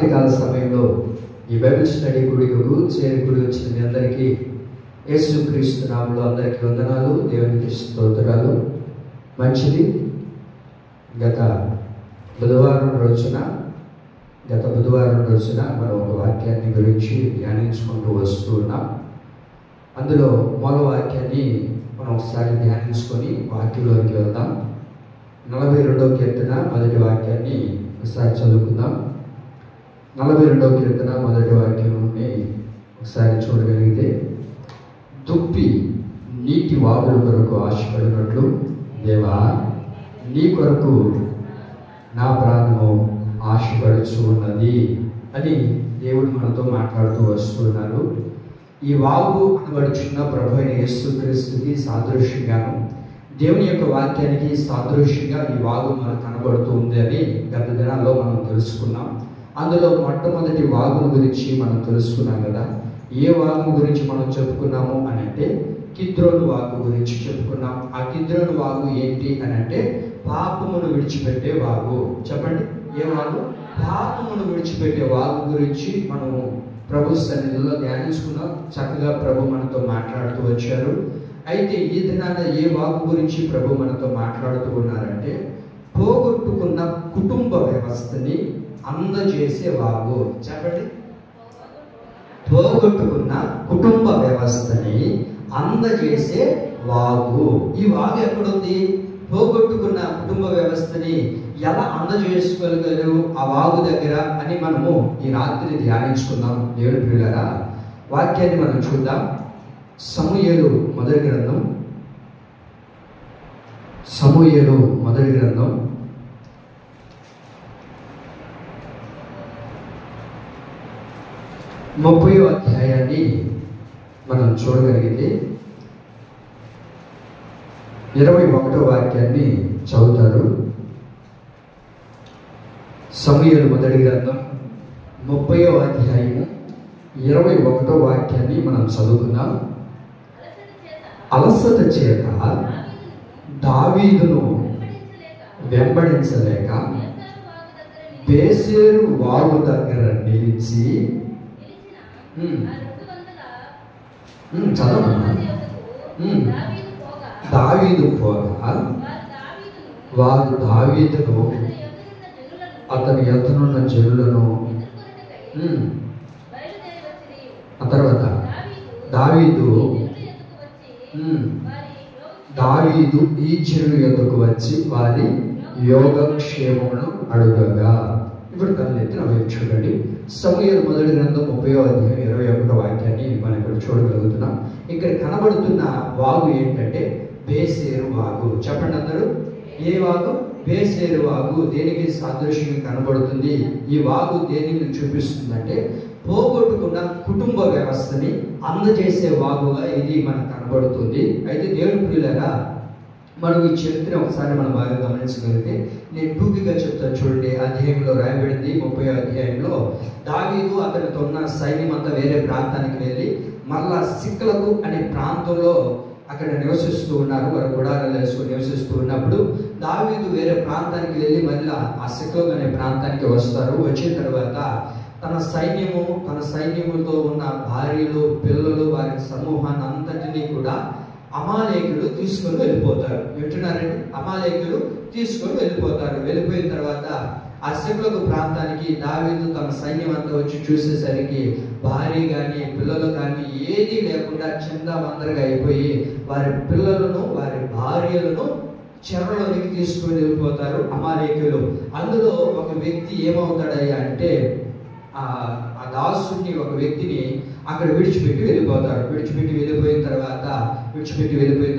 రాత్రికాల సమయంలో ఈ బైబిల్ స్టడీ గుడికు చేరుకుడి వచ్చిన మీ అందరికీ యేసుక్రీస్తు నామములో అందరికీ వందనాలు, దేవునికి స్తోత్రాలు. మంచిది. గత బుధవారం రోజున మనం ఒక వాక్యాన్ని గురించి ధ్యానించుకుంటూ వస్తూ ఉన్నాం. అందులో మూల వాక్యాన్ని మనం ఒకసారి ధ్యానించుకొని వాక్యంలోకి వెళ్దాం. 42వ కీర్తన మొదటి వాక్యాన్ని ఒకసారి చదువుకుందాం. 42వ కీర్తన మొదటి వాక్యాన్ని ఒకసారి చూడగలిగితే, దుప్పి నీటి వాగుల కొరకు ఆశపడినట్లు దేవా నీ కొరకు నా ప్రాణము ఆశపడుచు ఉన్నది అని దేవుడు మనతో మాట్లాడుతూ వస్తున్నారు. ఈ వాగు అనబడుచున్న ప్రభు అయిన యేసుక్రీస్తుకి సాదృశ్యంగాను దేవుని యొక్క వాక్యానికి సాదృశ్యంగా ఈ వాగు మనకు కనబడుతూ ఉంది అని గత దినాల్లో మనం తెలుసుకున్నాం. అందులో మొట్టమొదటి వాగును గురించి మనం తెలుసుకున్నాం కదా. ఏ వాగు గురించి మనం చెప్పుకున్నాము అని అంటే కిద్రోను వాగు గురించి చెప్పుకున్నాం. ఆ కిద్రోను వాగు ఏంటి అని అంటే పాపమును విడిచిపెట్టే వాగు. చెప్పండి, ఏ వాగు? పాపమును విడిచిపెట్టే వాగు గురించి మనము ప్రభు సన్నిధిలో ధ్యానించుకున్నాం. చక్కగా ప్రభు మనతో మాట్లాడుతూ వచ్చారు. అయితే ఈ దినాన ఏ వాగు గురించి ప్రభు మనతో మాట్లాడుతూ ఉన్నారంటే పోగొట్టుకున్న కుటుంబ వ్యవస్థని అందజేసే వాగు. చెప్పండి, పోగొట్టుకున్న కుటుంబ వ్యవస్థని అందజేసే వాగు. ఈ వాగు ఎక్కడుంది? పోగొట్టుకున్న కుటుంబ వ్యవస్థని ఎలా అందజేసుకోగలరు ఆ వాగు దగ్గర అని మనము ఈ రాత్రి ధ్యానించుకుందాం. దేవుని ప్రియులారా, వాక్యాన్ని మనం చూద్దాం. సమూయేలు మొదటి గ్రంథం 30వ అధ్యాయాన్ని మనం చూడగలిగితే 21వ వాక్యాన్ని చదువుతారు. సమూయేలు మొదటి గ్రంథం 30వ అధ్యాయము 21వ వాక్యాన్ని మనం చదువుకుందాం. అలసట చేత దావీదును వెంబడించలేక బేసేరు వాగు దగ్గర నిలిచి చదవమన్నా. దావీదు పోగా వారు దావీదును అతని ఎదురున్న జనులను ఆ తర్వాత దావీదు ఈ జనుల యొద్దకు వచ్చి వారి యోగక్షేమమును అడుగగా. ఇప్పుడు తనెత్తి నవ్వు చూడండి. సమూయేలు మొదటి గ్రంథం 30వ అధ్యాయం 21వ వాక్యాన్ని మనం ఇక్కడ చూడగలుగుతున్నాం. ఇక్కడ కనబడుతున్న వాగు ఏంటంటే బేసేరు వాగు. చెప్పండి అందరూ, ఏ వాగు? బేసేరు వాగు. దేనికి సాదృశ్యంగా కనబడుతుంది? ఈ వాగు దేనిని చూపిస్తుందంటే పోగొట్టుకున్న కుటుంబ వ్యవస్థని అందజేసే వాగుగా ఇది మనకు కనబడుతుంది. అయితే దేవుని ప్రియులారా, మనం ఈ చరిత్ర ఒకసారి మనం బాగా గమనించగలిగితే, నేను టూకీగా చెప్తాను చూడండి. అధ్యాయంలో రాయబడింది 30వ అధ్యాయంలో దావీదు అతనితో ఉన్న సైన్యం అంతా వేరే ప్రాంతానికి వెళ్ళి మళ్ళా సిక్లకు అనే ప్రాంతంలో అక్కడ నివసిస్తూ ఉన్నారు. వారు గుడారాలు వేసుకుని నివసిస్తూ ఉన్నప్పుడు దావీదు వేరే ప్రాంతానికి వెళ్ళి మళ్ళీ ఆ సిక్లకు అనే ప్రాంతానికి వస్తారు. వచ్చిన తర్వాత తన సైన్యముతో ఉన్న భార్యలు, పిల్లలు, వారి సమూహాన్ని అంతటినీ కూడా అమాలేకులు తీసుకొని వెళ్ళిపోతారు. వింటున్నారండి? అమాలేకులు తీసుకొని వెళ్ళిపోతారు. వెళ్ళిపోయిన తర్వాత ఆ సిక్లకు ప్రాంతానికి దావీదు తన సైన్యం అంతా వచ్చి చూసేసరికి భార్య కానీ పిల్లలు కానీ ఏదీ లేకుండా చిందామందరగా అయిపోయి వారి పిల్లలను, వారి భార్యలను చెరలోనికి తీసుకొని వెళ్ళిపోతారు అమాలేకులు. అందులో ఒక వ్యక్తి ఏమవుతాడయ్యా అంటే ఆ దాసుని, ఒక వ్యక్తిని అక్కడ విడిచిపెట్టి వెళ్ళిపోతారు. విడిచిపెట్టి వెళ్ళిపోయిన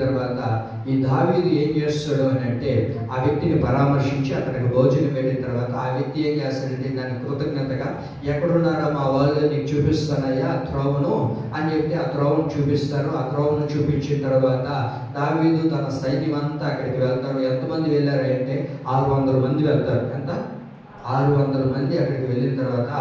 తర్వాత ఈ దావీదు ఏం చేస్తాడు అని అంటే ఆ వ్యక్తిని పరామర్శించి అతనికి భోజనం పెట్టిన తర్వాత ఆ వ్యక్తి ఏం చేస్తాడంటే దాని కృతజ్ఞతగా, ఎక్కడున్నారో మా వాళ్ళు నీకు చూపిస్తానయ్యా ఆ త్రోవను అని చెప్పి ఆ త్రోవను చూపిస్తారు. ఆ త్రోవను చూపించిన తర్వాత దావీదు తన సైన్యం అంతా అక్కడికి వెళ్తారు. ఎంతమంది వెళ్ళారు అంటే 600 మంది వెళ్తారు. ఎంత? 600 మంది అక్కడికి వెళ్ళిన తర్వాత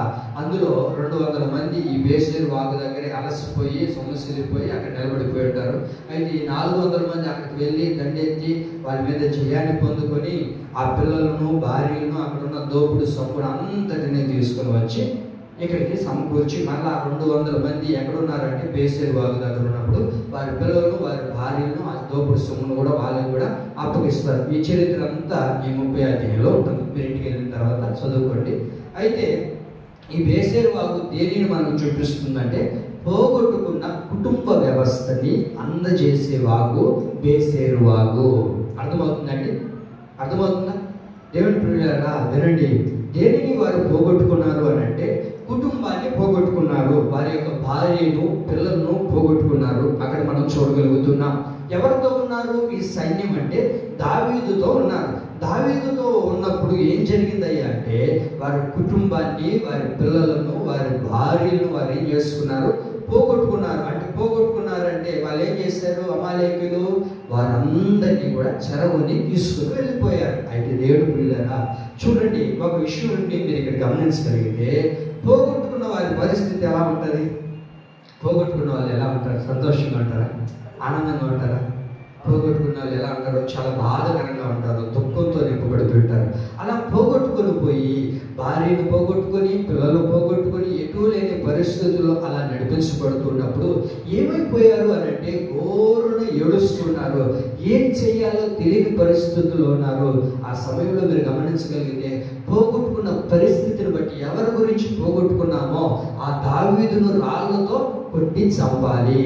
అందులో 200 మంది ఈ బేసేరు వాగు దగ్గరే అలసిపోయి సొమ్మసిల్లిపోయి అక్కడ నిలబడిపోయి ఉంటారు. అయితే ఈ 400 మంది అక్కడికి వెళ్ళి దండెత్తి వాళ్ళ మీద జయాన్ని పొందుకొని ఆ పిల్లలను భార్యలను అక్కడ ఉన్న దోపుడు సొమ్మును అంతటినీ తీసుకొని వచ్చి ఇక్కడికి సమకూర్చి మళ్ళా 200 మంది ఎక్కడున్నారంటే బేసేరు వాగు దగ్గర ఉన్నప్పుడు వారి పిల్లలను వారి భార్యలను ఆ దోపుడు సొమ్మును కూడా వాళ్ళని కూడా అప్పగిస్తారు. ఈ చరిత్ర అంతా ఈ 30వ అధ్యాయంలో ఉంటుంది. మీరు ఇంటికి వెళ్ళిన తర్వాత చదువుకోండి. అయితే ఈ బేసేరు వాగు దేనిని మనకు చూపిస్తుందంటే పోగొట్టుకున్న కుటుంబ వ్యవస్థని అందజేసే వాగు బేసేరు వాగు. అర్థమవుతుందండి? అర్థమవుతుందా? దేవుని ప్రియులారా వినండి. దేనిని వారు పోగొట్టుకున్నారు అని అంటే కుటుంబాన్ని పోగొట్టుకున్నారు. వారి యొక్క భార్యను పిల్లలను పోగొట్టుకున్నారు. అక్కడ మనం చూడగలుగుతున్నాం. ఎవరితో ఉన్నారు ఈ సైన్యం అంటే దావీదుతో ఉన్నారు. దావీదుతో ఉన్నప్పుడు ఏం జరిగిందయ్యా అంటే వారి కుటుంబాన్ని వారి పిల్లలను వారి భార్యలను వారు ఏం చేసుకున్నారు? పోగొట్టుకున్నారు. అంటే పోగొట్టుకున్నారంటే వాళ్ళు ఏం చేశారు? అమాలేకులు వారందరినీ కూడా చెరగొని తీసుకుని వెళ్ళిపోయారు. అయితే దేవుడు పిల్లరా చూడండి, ఒక విషయం నుండి మీరు ఇక్కడ గమనించగలిగితే పోగొట్టుకున్న వారి పరిస్థితి ఎలా ఉంటుంది? పోగొట్టుకున్న వాళ్ళు ఎలా ఉంటారు? సంతోషంగా ఉంటారా? ఆనందంగా ఉంటారా? పోగొట్టుకున్న వాళ్ళు ఎలా ఉంటారు? చాలా బాధకరంగా ఉంటారు, దుఃఖంతో నింపబడుతుంటారు. అలా పోగొట్టుకొని పోయి భార్యను పోగొట్టుకొని పిల్లలు పోగొట్టుకొని ఎటు లేని పరిస్థితుల్లో అలా నడిపించబడుతున్నప్పుడు ఏమైపోయారు అని అంటే ఘోరున ఏడుస్తున్నారు. ఏం చేయాలో తెలియని పరిస్థితుల్లో ఉన్నారు. ఆ సమయంలో మీరు గమనించగలిగితే పోగొట్టుకున్న పరిస్థితిని బట్టి ఎవరి గురించి పోగొట్టుకున్నామో ఆ దావీదును రాళ్లతో కొట్టి చంపాలి.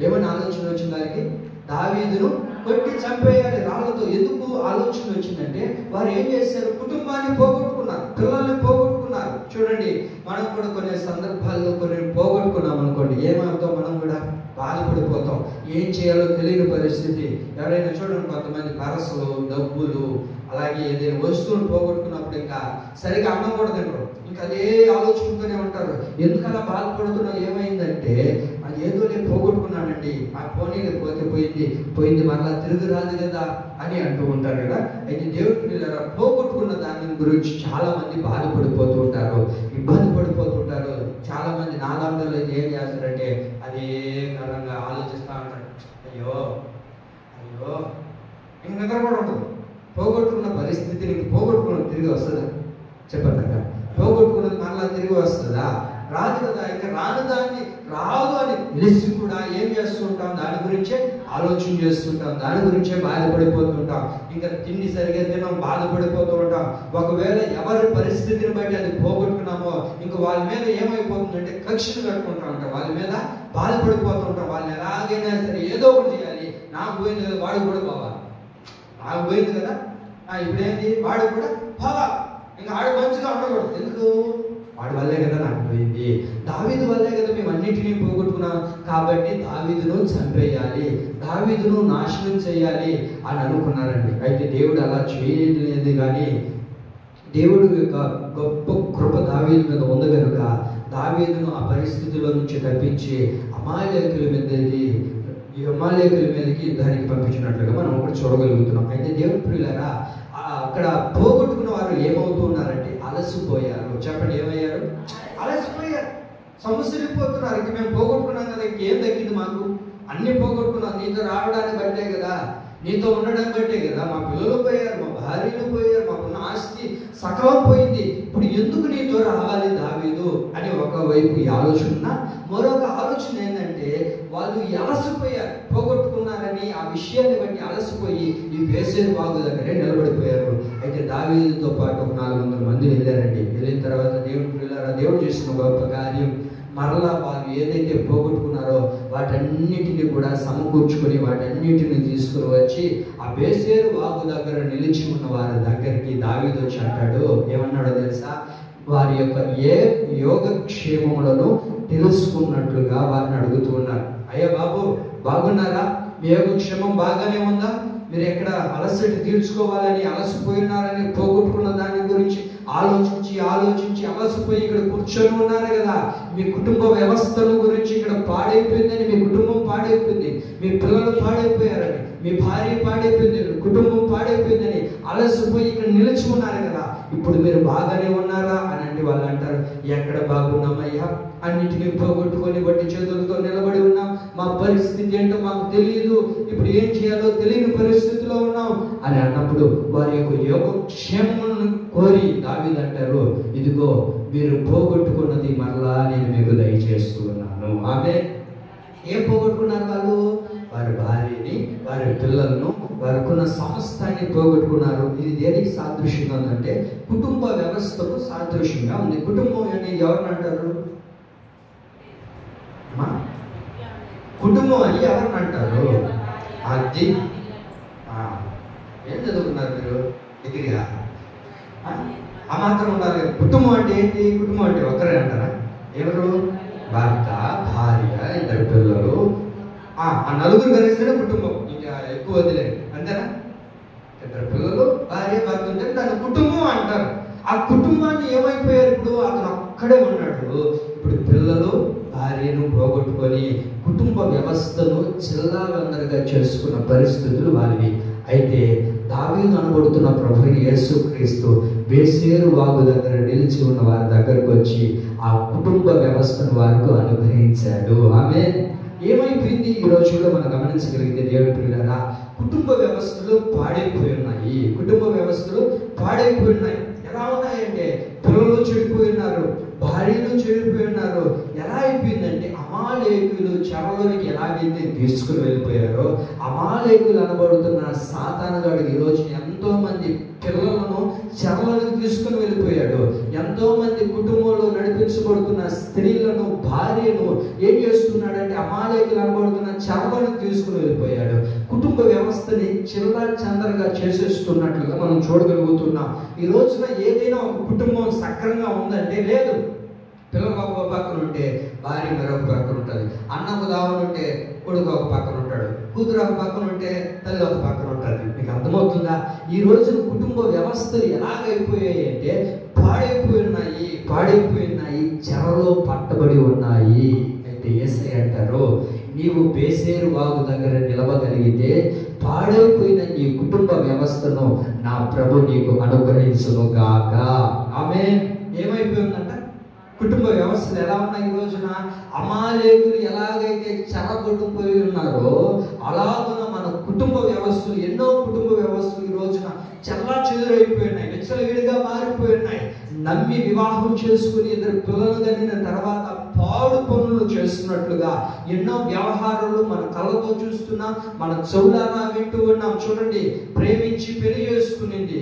ఏమని ఆలోచన వచ్చింది వారికి? దావీదును కొట్టి చంపేయాలి రాళ్లతో. ఎందుకు ఆలోచన వచ్చిందంటే వారు ఏం చేశారు? కుటుంబాన్ని పోగొట్టుకున్నారు, పిల్లల్ని పోగొట్టుకున్నారు. చూడండి, మనం కూడా కొన్ని సందర్భాల్లో కొన్ని పోగొట్టుకున్నాం అనుకోండి, ఏమవుతాం? మనం కూడా బాధపడిపోతాం. ఏం చేయాలో తెలియని పరిస్థితి. ఎవరైనా చూడండి, కొంతమంది పరసలు డబ్బులు అలాగే ఏదైనా వస్తువులు పోగొట్టుకున్నప్పుడు ఇంకా సరిగా అన్నం కూడా తినరు, ఇంకా అదే ఆలోచించుతూనే ఉంటారు. ఎందుకు అలా బాధపడుతున్నావు? ఏమైందంటే అది ఏదో నేను పోగొట్టుకున్నానండి, ఆ పోనీ పోతే పోయింది మరలా తిరిగి రాదు కదా అని అంటూ ఉంటారు కదా. అయితే దేవుడి పిల్లల పోగొట్టుకున్న దాని గురించి చాలా మంది బాధపడిపోతూ ఉంటారు, ఇబ్బంది పడిపోతుంటారు. చాలా మంది నాలుగందరూ అయితే ఏం చేస్తారంటే అదే కారణంగా ఆలోచిస్తూ ఉంటారు. అయ్యో ఇంక నిద్ర కూడా ఉండదు. పోగొట్టుకున్న పరిస్థితిని పోగొట్టుకున్న తిరిగి వస్తుందా? చెప్పండి అక్క. పోగొట్టుకున్నది మరలా తిరిగి వస్తుందా? రాదు కదా. ఇంకా రాను దాన్ని రాదు అని తెలిసి కూడా ఏం చేస్తుంటాం? దాని గురించే ఆలోచన చేస్తుంటాం, దాని గురించే బాధపడిపోతుంటాం. ఇంకా తిండి సరిగా తినం, బాధపడిపోతూ ఉంటాం. ఒకవేళ ఎవరి పరిస్థితిని బట్టి అది పోగొట్టుకున్నామో ఇంకా వాళ్ళ మీద ఏమైపోతుందంటే కక్షలు కట్టుకుంటా ఉంటాం, వాళ్ళ మీద బాధపడిపోతూ ఉంటాం. వాళ్ళని ఎలాగైనా సరే ఏదో ఒకటి చేయాలి. నాకు పోయింది కదా వాడు కూడా పోవాలి, నాకు పోయింది కదా ఇప్పుడేంటి వాడు కూడా పోవాలి, ఇంకా ఆడు మంచిగా ఉండకూడదు. ఎందుకు? వాడి వల్లే కదా నాకు పోయింది, దావీదు వల్లే కదా మేము అన్నిటినీ పోగొట్టుకున్నాం, కాబట్టి దావీదును చంపేయాలి, దావీదును నాశనం చేయాలి అని అనుకున్నారండి. అయితే దేవుడు అలా చేయలేదు. కానీ దేవుడు యొక్క గొప్ప కృప దావీదు మీద ఉంది కనుక దావీదును ఆ పరిస్థితిలో నుంచి తప్పించి అమాలేకుల మీదకి దానికి పంపించినట్లుగా మనం ఒకటి చూడగలుగుతున్నాం. అయితే దేవుడి ప్రియులారా అక్కడ పోగొట్టుకున్న వారు ఏమవుతూ ఉన్నారంటే అలసిపోయారు. చెప్పండి, ఏమయ్యారు? అలసిపోయారు, సమస్యలిపోతున్నారు. ఇంక మేము పోగొట్టుకున్నాం కదా, ఇంకేం తగ్గింది మాకు? అన్ని పోగొట్టుకున్నాం, నీతో రావడానికి బట్టే కదా, నీతో ఉండడం బట్టే కదా. మా పిల్లలు పోయారు, మా భార్యలు పోయారు, మాకున్న ఆస్తి సకలం పోయింది, ఇప్పుడు ఎందుకు నీతో రావాలి దావీదు అని ఒకవైపు ఈ ఆలోచన. మరొక ఆలోచన ఏంటంటే వాళ్ళు అలసిపోయారు, పోగొట్టుకున్నారని ఆ విషయాన్ని బట్టి అలసిపోయి ఈ బేసేరు వాగు దగ్గరే నిలబడిపోయారు. అయితే దావీదుతో పాటు ఒక 400 మంది వెళ్ళారండి. వెళ్ళిన తర్వాత దేవుడు చేసిన గొప్ప కార్యం, మరలా వారు ఏదైతే పోగొట్టుకున్నారో వాటన్నిటిని కూడా సమకూర్చుకొని వాటన్నిటిని తీసుకుని వచ్చి ఆ బేసేరు వాగు దగ్గర నిలిచి ఉన్న వారి దగ్గరికి దావీదు వచ్చి అంటాడు. ఏమన్నాడో తెలుసా? వారి యొక్క యోగక్షేమములను తెలుసుకున్నట్లుగా వారిని అడుగుతూ ఉన్నారు. అయ్యా బాబు, బాగున్నారా? మీ యోగక్షేమం బాగానే ఉందా? మీరు ఎక్కడ అలసట తీర్చుకోవాలని అలసిపోయినారని పోగొట్టుకున్న దాని గురించి ఆలోచించి అలసిపోయి ఇక్కడ కూర్చొని ఉన్నారు కదా. మీ కుటుంబ వ్యవస్థల గురించి ఇక్కడ పాడైపోయిందని, మీ కుటుంబం పాడైపోయింది, మీ పిల్లలు పాడైపోయారని, మీ భార్య పాడైపోయింది, కుటుంబం పాడైపోయిందని అలసిపోయి ఇక్కడ నిలిచి ఉన్నారు కదా. ఇప్పుడు మీరు బాగానే ఉన్నారా అని అంటే వాళ్ళు అంటారు, ఎక్కడ బాగున్నామయ్యా, అన్నిటినీ పోగొట్టుకొని బట్టి చేతులతో నిలబడి ఉన్నాం, మా పరిస్థితి ఏంటో మాకు తెలియదు, ఇప్పుడు ఏం చేయాలో తెలియని పరిస్థితిలో ఉన్నాం అని అన్నప్పుడు వారి యొక్క యోగక్షేమములను కోరి దావీదు అంటారు, ఇదిగో మీరు పోగొట్టుకున్నది మరలా నేను మీకు దయచేస్తూ ఉన్నాను. ఆమె ఏం పోగొట్టుకున్నారు వాళ్ళు? వారి భార్యని, వారి పిల్లలను, వారికున్న సమస్తాన్ని పోగొట్టుకున్నారు. ఇది దేనికి సాదృశ్యంగా ఉందంటే కుటుంబ వ్యవస్థకు సాదృశ్యంగా ఉంది. కుటుంబం అని ఎవరిని అంటారు? కుటుంబం అని ఎవరిని అంటారు? అది ఏం చదువుకున్నారు మీరు? డిగ్రీగా ఆ మాత్రం ఉండాలి. కుటుంబం అంటే ఏంటి? కుటుంబం అంటే ఒకరే అంటారా? ఎవరు? భర్త, భార్య, ఇద్దరు పిల్లలు, ఆ నలుగురు కలిస్తేనే కుటుంబం. ఇంకా ఎక్కువ వదిలేదు, అంతేనా? ఇద్దరు పిల్లలు, భార్య, భర్త ఉంటే దాన్ని కుటుంబం అంటారు. ఆ కుటుంబాన్ని ఏమైపోయారు? ఇప్పుడు అతను ఒక్కడే ఉన్నాడు. ఇప్పుడు పిల్లలు, భార్యను పోగొట్టుకొని కుటుంబ వ్యవస్థను చిల్లావందరగా చేసుకున్న పరిస్థితులు వారివి. అయితే దావీదు అనబడుతున్న ప్రభువైన యేసుక్రీస్తు బేసేరు వాగు దగ్గర నిలిచి ఉన్న వారి దగ్గరకు వచ్చి ఆ కుటుంబ వ్యవస్థను వారికి అనుగ్రహించాడు. ఆమె ఏమైపోయింది ఈ రోజుల్లో మనం గమనించగలిగితే దేవుని ప్రియులారా, కుటుంబ వ్యవస్థలు పాడైపోయి ఉన్నాయి. కుటుంబ వ్యవస్థలు పాడైపోయి ఉన్నాయి. ఎలా ఉన్నాయంటే పిల్లలు చెడిపోయి ఉన్నారు, భార్యలు చెడిపోయి ఉన్నారు. ఎలా అయిపోయిందంటే అమాలేకులు చెరలోనికి ఎలాగైతే తీసుకుని వెళ్ళిపోయారో, అమాలేకులు అనబడుతున్న సాతానుగాడు ఈరోజు ఎంతో మంది పిల్లలను చెరలోనికి తీసుకుని వెళ్ళిపోయాడు. ఎంతో మంది కుటుంబంలో నడిపించబడుతున్న స్త్రీలను, భార్యను ఏం చేస్తున్నాడంటే అమాలేకులు అనబడుతున్న చెరలోనికి తీసుకుని వెళ్ళిపోయాడు. కుటుంబ వ్యవస్థని చిల్లా చందరగా చేసేస్తున్నట్లుగా మనం చూడగలుగుతున్నాం. ఈ రోజున ఏదైనా ఒక కుటుంబం సక్రంగా ఉందంటే లేదు. పిల్లలు ఒక పక్కన ఉంటే భార్య మరొక పక్కన ఉంటుంది, అన్నకు దావన ఉంటే కొడుకు ఒక పక్కన ఉంటాడు, కూతురు ఒక పక్కన ఉంటే తల్లి ఒక పక్కన ఉంటుంది. మీకు అర్థమవుతుందా? ఈ రోజున కుటుంబ వ్యవస్థలు ఎలాగైపోయాయి అంటే పాడైపోయి ఉన్నాయి, చెరలో పట్టబడి ఉన్నాయి. అయితే యేసయ్య అంటారు, నీవు బేసేరు వాగు దగ్గర నిలవగలిగితే పాడైపోయిన నీ కుటుంబ వ్యవస్థను నా ప్రభు నీకు అనుగ్రహించును గాక. ఆమె ఏమైపోయిందంట? కుటుంబ వ్యవస్థలు ఎలా ఉన్నాయి ఈ రోజున? అమాలేకులు ఎలాగైతే చెరగొట్టుకుపోయి ఉన్నారో అలాగున మన కుటుంబ వ్యవస్థలు, ఎన్నో కుటుంబ వ్యవస్థలు ఈ రోజున చెల్లా చెదురైపోయినాయి, విచ్చలవిడిగా మారిపోయినాయి. నమ్మి వివాహం చేసుకుని ఇద్దరు పిల్లలు కలిగిన తర్వాత పాడు పనులు చేస్తున్నట్లుగా ఎన్నో వ్యవహారాలు మన కళ్ళతో చూస్తున్నాం, మన చెవులారా వింటూ ఉన్నాం. చూడండి, ప్రేమించి పెళ్లి చేసుకునింది,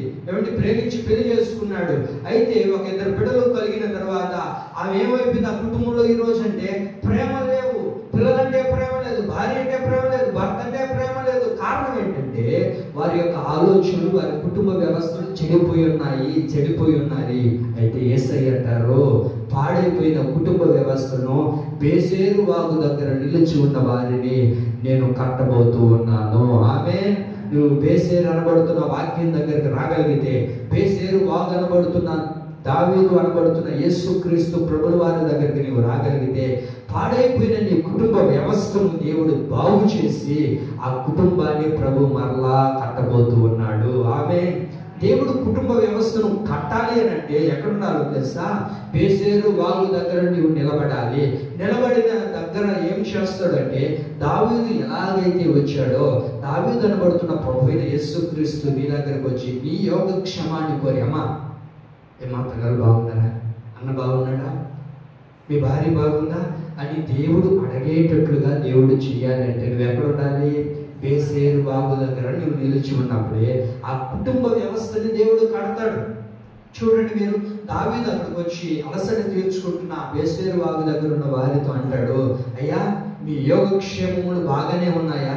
ప్రేమించి పెళ్లి చేసుకున్నాడు. అయితే ఒక ఇద్దరు బిడ్డలు కలిగిన తర్వాత ఆమె ఏమైపోయింది? ఆ కుటుంబంలో ఈ రోజు అంటే ప్రేమ లేవు, పిల్లలంటే ప్రేమ లేదు, భార్య అంటే ప్రేమ లేదు, భర్త అంటే ప్రేమ లేదు. కారణం ఏంటంటే వారి యొక్క ఆలోచనలు, వారి కుటుంబ వ్యవస్థలు చెడిపోయి ఉన్నాయి. అయితే యేసయ్య అంటారు, పాడైపోయిన కుటుంబ వ్యవస్థను బేసేరు వాగు దగ్గర నిలిచి ఉన్న వారిని నేను కట్టబోతూ ఉన్నాను. ఆమె నువ్వు బేసేరు అనబడుతున్న వాక్యం దగ్గరికి రాగలిగితే, బేసేరు వాగు అనబడుతున్న దావీదు అనబడుతున్న యేసుక్రీస్తు ప్రభుల వారి దగ్గరికి నీవు రాగలిగితే పాడైపోయిన నీ కుటుంబ వ్యవస్థను దేవుడు బాగు చేసి ఆ కుటుంబాన్ని ప్రభు మరలా కట్టబోతూ ఉన్నాడు. ఆమె దేవుడు కుటుంబ వ్యవస్థను కట్టాలి అని అంటే ఎక్కడుండాలో తెలుసా? బేసేరు వాగు దగ్గర నీవు నిలబడాలి. నిలబడిన దగ్గర ఏం చేస్తాడంటే దావీదు ఎలాగైతే వచ్చాడో, దావీదు అనబడుతున్న ప్రభువైన యేసుక్రీస్తు నీ దగ్గరకు వచ్చి నీ యోగక్షేమాన్ని కోరి, అమ్మా ఏమా పిల్లలు బాగున్నారా, అన్న బాగున్నాడా, మీ భార్య బాగుందా అని దేవుడు అడిగేటట్లుగా దేవుడు చేయాలంటే నువ్వు ఎక్కడ ఉండాలి? బేసేరు వాగు దగ్గర నువ్వు నిలిచి ఉన్నప్పుడే ఆ కుటుంబ వ్యవస్థని దేవుడు కడతాడు. చూడండి, మీరు దావీదు అక్కడికి వచ్చి అలసట తీర్చుకుంటున్న బేసేరు వాగు దగ్గర ఉన్న వారితో అంటాడు, అయ్యా మీ యోగక్షేమములు బాగానే ఉన్నాయా?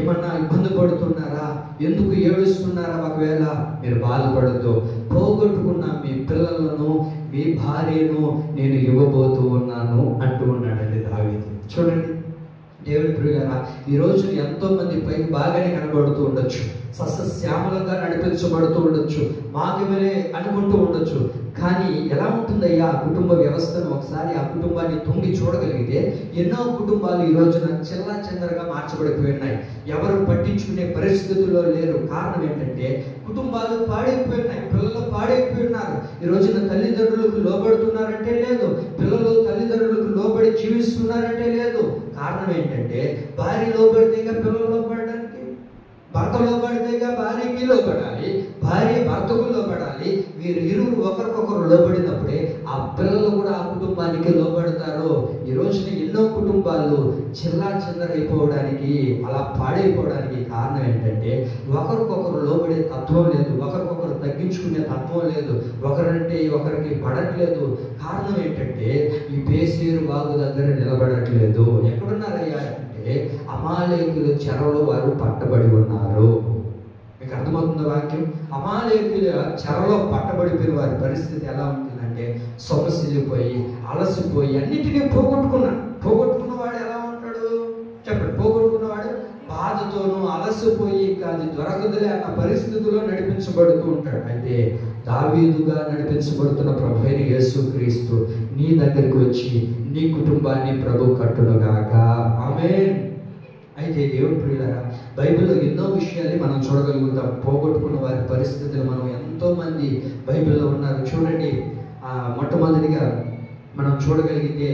ఏమన్నా ఇబ్బంది పడుతున్నారా? ఎందుకు ఏడుస్తున్నారా? ఒకవేళ మీరు బాధపడద్దు, పోగొట్టుకున్న మీ పిల్లలను, మీ భార్యను నేను ఇవ్వబోతూ ఉన్నాను అంటూ ఉన్నాడండి దావీదు. చూడండి దేవుని ప్రియులారా, ఈ రోజు ఎంతో మంది పైకి బాగానే కనబడుతూ ఉండొచ్చు, సస్యశ్యామలంగా నడిపించబడుతూ ఉండొచ్చు, మాదిమలే అనుకుంటూ ఉండొచ్చు. కానీ ఎలా ఉంటుందయ్యా ఆ కుటుంబ వ్యవస్థను ఒకసారి ఆ కుటుంబాన్ని తొంగి చూడగలిగితే ఎన్నో కుటుంబాలు ఈ రోజున చిల్లా చెందరగా మార్చబడిపోయినాయి. ఎవరు పట్టించుకునే పరిస్థితుల్లో లేరు. కారణం ఏంటంటే కుటుంబాలు పాడైపోయినాయి, పిల్లలు పాడైపోయినారు. ఈ రోజున తల్లిదండ్రులకు లోబడుతున్నారంటే లేదు, పిల్లలు తల్లిదండ్రులకు లోబడి జీవిస్తున్నారంటే లేదు. కారణం ఏంటంటే భార్య లోబడితేగా పిల్లలు లోబడడానికి, భర్త లోబడితేగా భార్యకి లోబడాలి, భార్య భర్తకు లోబడాలి. వీరు ఇరువురు ఒకరికొకరు లోబడినప్పుడే ఆ పిల్లలు కూడా ఆ కుటుంబానికి లోబడతారు. ఈ రోజున ఎన్నో కుటుంబాలు చిల్లా చెందరైపోవడానికి, అలా పాడైపోవడానికి కారణం ఏంటంటే ఒకరికొకరు లోబడే తత్వం లేదు, ఒకరికొకరు తగ్గించుకునే తత్వం లేదు, ఒకరంటే ఒకరికి పడట్లేదు. కారణం ఏంటంటే ఈ బేసేరు వాగు దగ్గర నిలబడట్లేదు. ఎక్కడున్నారయ్యా అంటే అమాలేకుల చెరలో వారు పట్టబడి ఉన్నారు. మీకు అర్థమవుతున్న వాక్యం? అమాలేకుల చెరలో పట్టబడిపోయిన వారి పరిస్థితి ఎలా ఉంటుందంటే సొమసిల్లిపోయి, అలసిపోయి, అన్నిటినీ పోగొట్టుకున్నవాడు ఎలా ఉంటాడు చెప్పండి? పోగొట్టుకున్నవాడు బాధతోనూ అలసిపోయి అది దొరకదులే అన్న పరిస్థితుల్లో నడిపించబడుతూ ఉంటాడు. అయితే దావీదుగా నడిపించబడుతున్న ప్రభు అయిన యేసుక్రీస్తు నీ దగ్గరికి వచ్చి నీ కుటుంబాన్ని ప్రభు కట్టునుగాక. ఆమేన్. అయితే దేవుని ప్రియులారా, బైబిల్లో ఎన్నో విషయాలు మనం చూడగలుగుతాం. పోగొట్టుకున్న వారి పరిస్థితులు మనం ఎంతోమంది బైబిల్లో ఉన్నారు. చూడండి, మొట్టమొదటిగా మనం చూడగలిగితే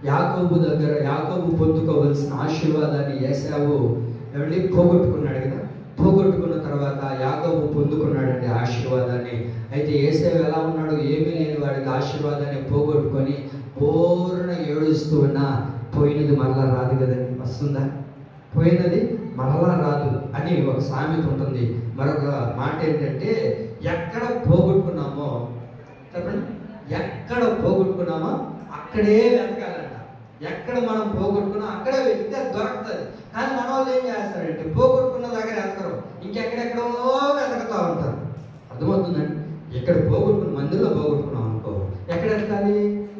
యాకోబు పొందుకోవలసిన ఆశీర్వాదాన్ని ఏశావు పోగొట్టుకున్నాడు కదా. పోగొట్టుకున్న తర్వాత యాకోబు పొందుకున్నాడండి ఆశీర్వాదాన్ని. అయితే ఏశావు ఎలా ఉన్నాడు? ఏమీ లేని వాడికి ఆశీర్వాదాన్ని పోగొట్టుకొని పూర్ణ ఏడుస్తూ ఉన్నా పోయినది మరలా రాదు కదండి. వస్తుందా? పోయినది మరలా రాదు అని ఒక సామెత ఉంటుంది. మరొక మాట ఏంటంటే ఎక్కడ పోగొట్టుకున్నామో చెప్పండి, ఎక్కడ పోగొట్టుకున్నామో అక్కడే వెతకాలంట. ఎక్కడ మనం పోగొట్టుకున్నాం అక్కడే వెతికితే దొరుకుతుంది. కానీ మన వాళ్ళు ఏం చేస్తారంటే పోగొట్టుకున్న దగ్గర వెతకరు, ఇంకెక్కడెక్కడో వెతకుతూ ఉంటారు. అర్థమవుతుందండి? ఎక్కడ మందిలో పోగొట్టుకున్నాం అనుకో, ఎక్కడ వెతకాలి?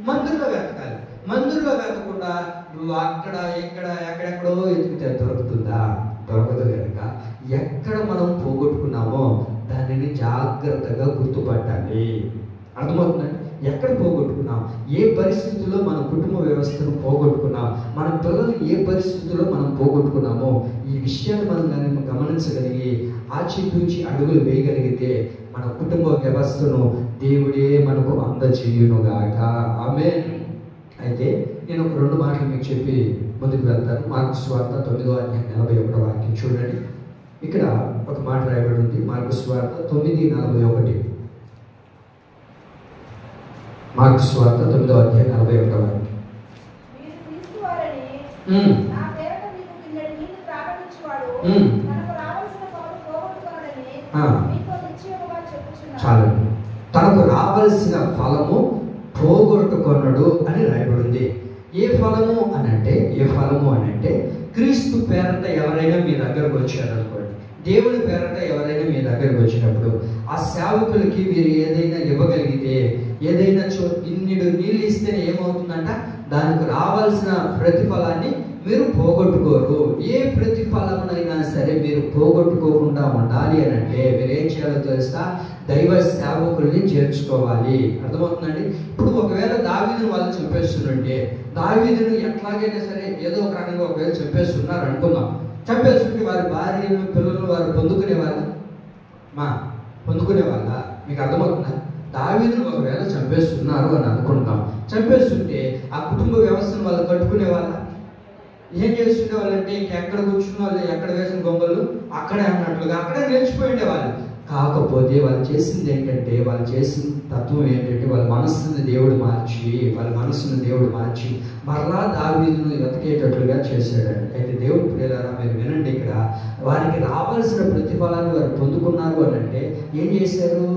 మందిరంలో వెతకాలి. మందిరంలో వెతకుండా నువ్వు అక్కడ ఇక్కడ ఎక్కడెక్కడో ఎతికితే దొరుకుతుందా? దొరకదు. కనుక ఎక్కడ మనం పోగొట్టుకున్నామో దానిని జాగ్రత్తగా గుర్తుపట్టాలి. అర్థమవుతుందండి? ఎక్కడ పోగొట్టుకున్నాం, ఏ పరిస్థితుల్లో మన కుటుంబ వ్యవస్థను పోగొట్టుకున్నాం, మన పిల్లలు ఏ పరిస్థితుల్లో మనం పోగొట్టుకున్నామో ఈ విషయాన్ని మనం గమనించగలిగి ఆచితూచి అడుగులు వేయగలిగితే మన కుటుంబ వ్యవస్థను దేవుడే మనకు అందజేయునుగాక. ఆమేన్. అయితే నేను ఒక 2 మాటలు మీకు చెప్పి ముందుకు వెళ్తాను. మార్కు సువార్త 9వ అధ్యాయం 41వ వాక్యం చూడండి. ఇక్కడ ఒక మాట రాయబడి ఉంది. మార్కు సువార్త 9:41. మార్కు సువార్త 9వ అధ్యాయం 41వ వాక్యం. చాలండి. తనకు రావాల్సిన ఫలము పోగొట్టుకొనడు అని రాయబడింది. ఏ ఫలము అని అంటే క్రీస్తు పేరట ఎవరైనా మీ దగ్గరకు వచ్చారనుకోండి, దేవుని పేరట ఎవరైనా మీ దగ్గరకు వచ్చినప్పుడు ఆ సేవకులకి మీరు ఏదైనా ఇవ్వగలిగితే, ఏదైనా ఇన్నిడు నీళ్ళు ఇస్తేనే ఏమవుతుందంట, దానికి రావాల్సిన ప్రతిఫలాన్ని మీరు పోగొట్టుకోరు. ఏ ప్రతిఫలమునైనా సరే మీరు పోగొట్టుకోకుండా ఉండాలి అని అంటే మీరు ఏం చేయాలో తెలుసా? దైవ సేవకుల్ని చేర్చుకోవాలి. అర్థమవుతుందండి? ఇప్పుడు ఒకవేళ దావీదును వాళ్ళు చంపేస్తుంటే, దావీదును ఎట్లాగైనా సరే ఏదో ఒక రకంగా ఒకవేళ చంపేస్తున్నారు అనుకుందాం. చంపేస్తుంటే వారి భార్యలు పిల్లలు వారు పొందుకునే వాళ్ళ మీకు అర్థమవుతుందా? దావీదును ఒకవేళ చంపేస్తున్నారు అని అనుకుంటాం. చంపేస్తుంటే ఆ కుటుంబ వ్యవస్థను వాళ్ళు కట్టుకునే వాళ్ళ ఏం చేస్తుండే వాళ్ళంటే ఇంకెక్కడ కూర్చున్న వాళ్ళు ఎక్కడ వేసిన గొంగలు అక్కడే అన్నట్లుగా అక్కడే నిలిచిపోయి ఉండేవాళ్ళు. కాకపోతే వాళ్ళు చేసింది ఏంటంటే, వాళ్ళు చేసిన తత్వం ఏంటంటే వాళ్ళ మనస్సుని దేవుడు మార్చి మరలా దావీదును వెతికేటట్లుగా చేశాడండి. అయితే దేవుడు ప్రియులారా మీరు వినండి, ఇక్కడ వారికి రావాల్సిన ప్రతిఫలాన్ని వారు పొందుకున్నారు అని అంటే ఏం చేశారు?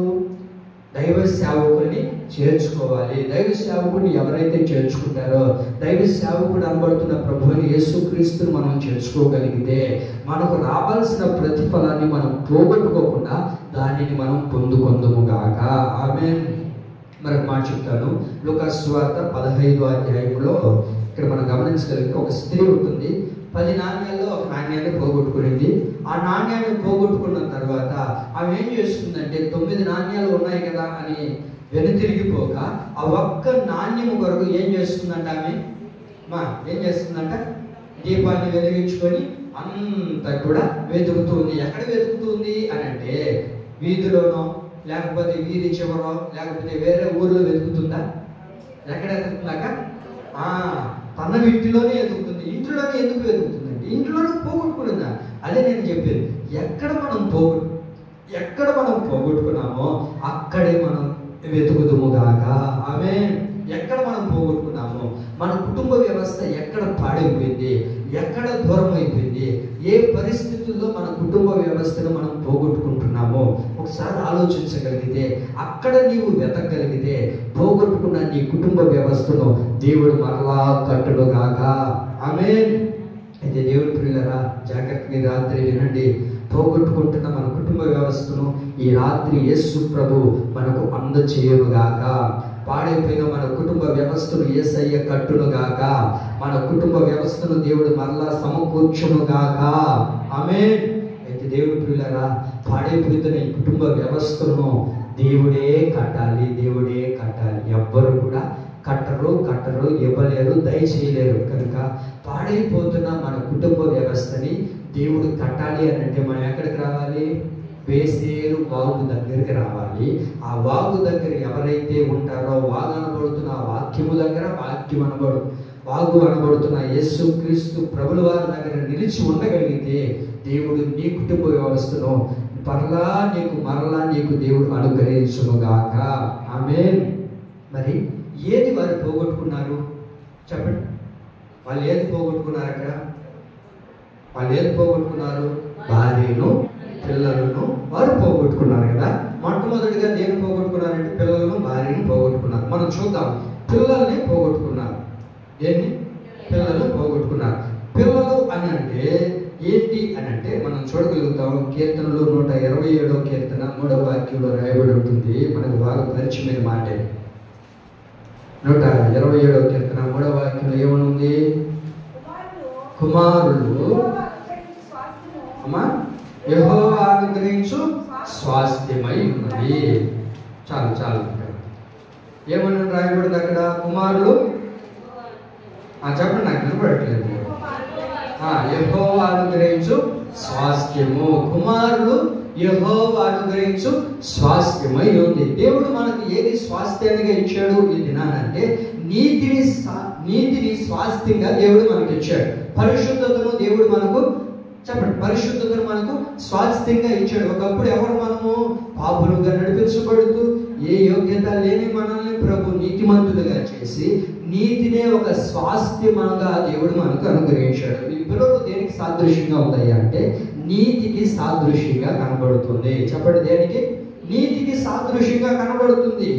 దైవ సేవకుల్ని చేర్చుకోవాలి. దైవ సేవకుడిని ఎవరైతే చేర్చుకుంటారో, దైవ సేవకుడు అనబడుతున్న ప్రభువుని యేసుక్రీస్తుని మనం చేర్చుకోగలిగితే మనకు రావాల్సిన ప్రతిఫలాన్ని మనం పోగొట్టుకోకుండా దానిని మనం పొందుకొందుముగాక. ఆమేన్. మరొక మాట చెప్తాను. లూకాసు సువార్త 15వ అధ్యాయంలో ఇక్కడ మనం గమనించగలిగితే ఒక స్త్రీ ఉంటుంది. 10 నాణ్యాల్లో ఒక నాణ్యాన్ని పోగొట్టుకునింది. ఆ నాణ్యాన్ని పోగొట్టుకున్న తర్వాత ఆమె ఏం చేస్తుందంటే 9 నాణ్యాలు ఉన్నాయి కదా అని వెనుతిరిగిపోక ఆ ఒక్క నాణ్యము కొరకు ఏం చేస్తుందంట ఆమె? ఏం చేస్తుందంట? దీపాన్ని వెలిగించుకొని అంతా కూడా వెతుకుతుంది. ఎక్కడ వెతుకుతుంది అని అంటే వీధిలోనో, లేకపోతే వీధి చివరో, లేకపోతే వేరే ఊర్లో వెతుకుతుందా? ఎక్కడ వెతుకుతుందాక? తన ఇంటిలోనే వెతుకుతుంది. ఇంట్లోనే ఎందుకు వెతుకుతుందండి? ఇంట్లోనే పోగొట్టుకున్నదా? అదే నేను చెప్పేది. ఎక్కడ మనం పోగొట్టుకున్నామో అక్కడే మనం వెతుకుదుముగాక. ఆమేన్. ఎక్కడ మనం పోగొట్టుకున్నామో, మన కుటుంబ వ్యవస్థ ఎక్కడ పాడైపోయింది, ఎక్కడ దూరం అయిపోయింది, ఏ పరిస్థితుల్లో మన కుటుంబ వ్యవస్థను మనం పోగొట్టుకుంటున్నామో ఒకసారి ఆలోచించగలిగితే, అక్కడ నీవు వెతకగలిగితే పోగొట్టుకున్న నీ కుటుంబ వ్యవస్థను దేవుడు మరలా కట్టునుగాక. ఆమేన్. అయితే దేవుడి ప్రియులారా, జాగ్రత్తగా రాత్రి వినండి. పోగొట్టుకుంటున్న మన కుటుంబ వ్యవస్థను ఈ రాత్రి యేసు ప్రభు మనకు అందచేయునుగాక. పాడైపోయిన మన కుటుంబ వ్యవస్థను యేసయ్య కట్టునుగాక. మన కుటుంబ వ్యవస్థను దేవుడు మరలా సమకూర్చునుగాక. ఆమేన్. అయితే దేవుడి ప్రియులారా, పాడైపోతున్న ఈ కుటుంబ వ్యవస్థను దేవుడే కట్టాలి. ఎవ్వరు కూడా కట్టరు, ఇవ్వలేరు, దయచేయలేరు. కనుక పాడైపోతున్న మన కుటుంబ వ్యవస్థని దేవుడు కట్టాలి అని అంటే మనం ఎక్కడికి రావాలి? బేసేరు వాగు దగ్గరికి రావాలి. ఆ వాగు దగ్గర ఎవరైతే ఉంటారో, వాగు అనబడుతున్న ఆ వాక్యము దగ్గర, వాగు అనబడుతున్న యేసు క్రీస్తు ప్రభుల వారి దగ్గర నిలిచి ఉండగలిగితే దేవుడు నీ కుటుంబ వ్యవస్థను మరలా నీకు దేవుడు అనుగ్రహించునుగాక. ఆమేన్. మరి ఏది వారు పోగొట్టుకున్నారు చెప్పండి? వాళ్ళు ఏది పోగొట్టుకున్నారు? అక్కడ వాళ్ళు ఏది పోగొట్టుకున్నారు? భార్యను, పిల్లలను వారు పోగొట్టుకున్నారు కదా. మొట్టమొదటిగా దేని పోగొట్టుకున్నారంటే పిల్లలను, భార్యను పోగొట్టుకున్నారు. మనం చూద్దాం. పిల్లల్ని పోగొట్టుకున్నారు. దేన్ని? పిల్లలు పోగొట్టుకున్నారు. పిల్లలు అని అంటే ఏంటి అని అంటే మనం చూడగలుగుతాం. కీర్తనలో 127వ కీర్తన 3వ వాక్యంలో రాయబడి ఉంటుంది. మనకు బాగా పరిచయమైన మాటే. 127వ కీర్తన 3వ వాక్యంలో ఏమనుంది? కుమారులు యెహోవా అనుగ్రహించు స్వాస్థ్యమై ఉన్నది. చాలు. ఏమని రాయబడింది అక్కడ? కుమారులు చెప్పండి, నాకు వినపడట్లేదు. యెహోవా అనుగ్రహించు స్వాస్థ్యము. కుమారులు యెహోవా అనుగ్రహించు స్వాస్థ్యమై ఉంది. దేవుడు మనకు ఏది స్వాస్థ్యానిగా ఇచ్చాడు ఈ దినానంటే నీతిని స్వాస్థ్యంగా దేవుడు మనకి ఇచ్చాడు. పరిశుద్ధతను దేవుడు మనకు పరిశుద్ధతను మనకు స్వాస్థ్యంగా ఇచ్చాడు. ఒకప్పుడు ఎవరు మనము? పాపులుగా నడిపించబడుతూ ఏ యోగ్యత లేని మనల్ని ప్రభు నీతిమంతులుగా చేసి నీతినే ఒక స్వాస్థ్యముగా దేవుడు మనకు అనుగ్రహించాడు. ఈ పిల్లలు దేనికి సాదృశ్యంగా ఉంటాయి అంటే నీతికి సాదృశ్యంగా కనబడుతుంది. చెప్పండి, దేనికి? నీతికి సాదృశ్యంగా కనబడుతుంది.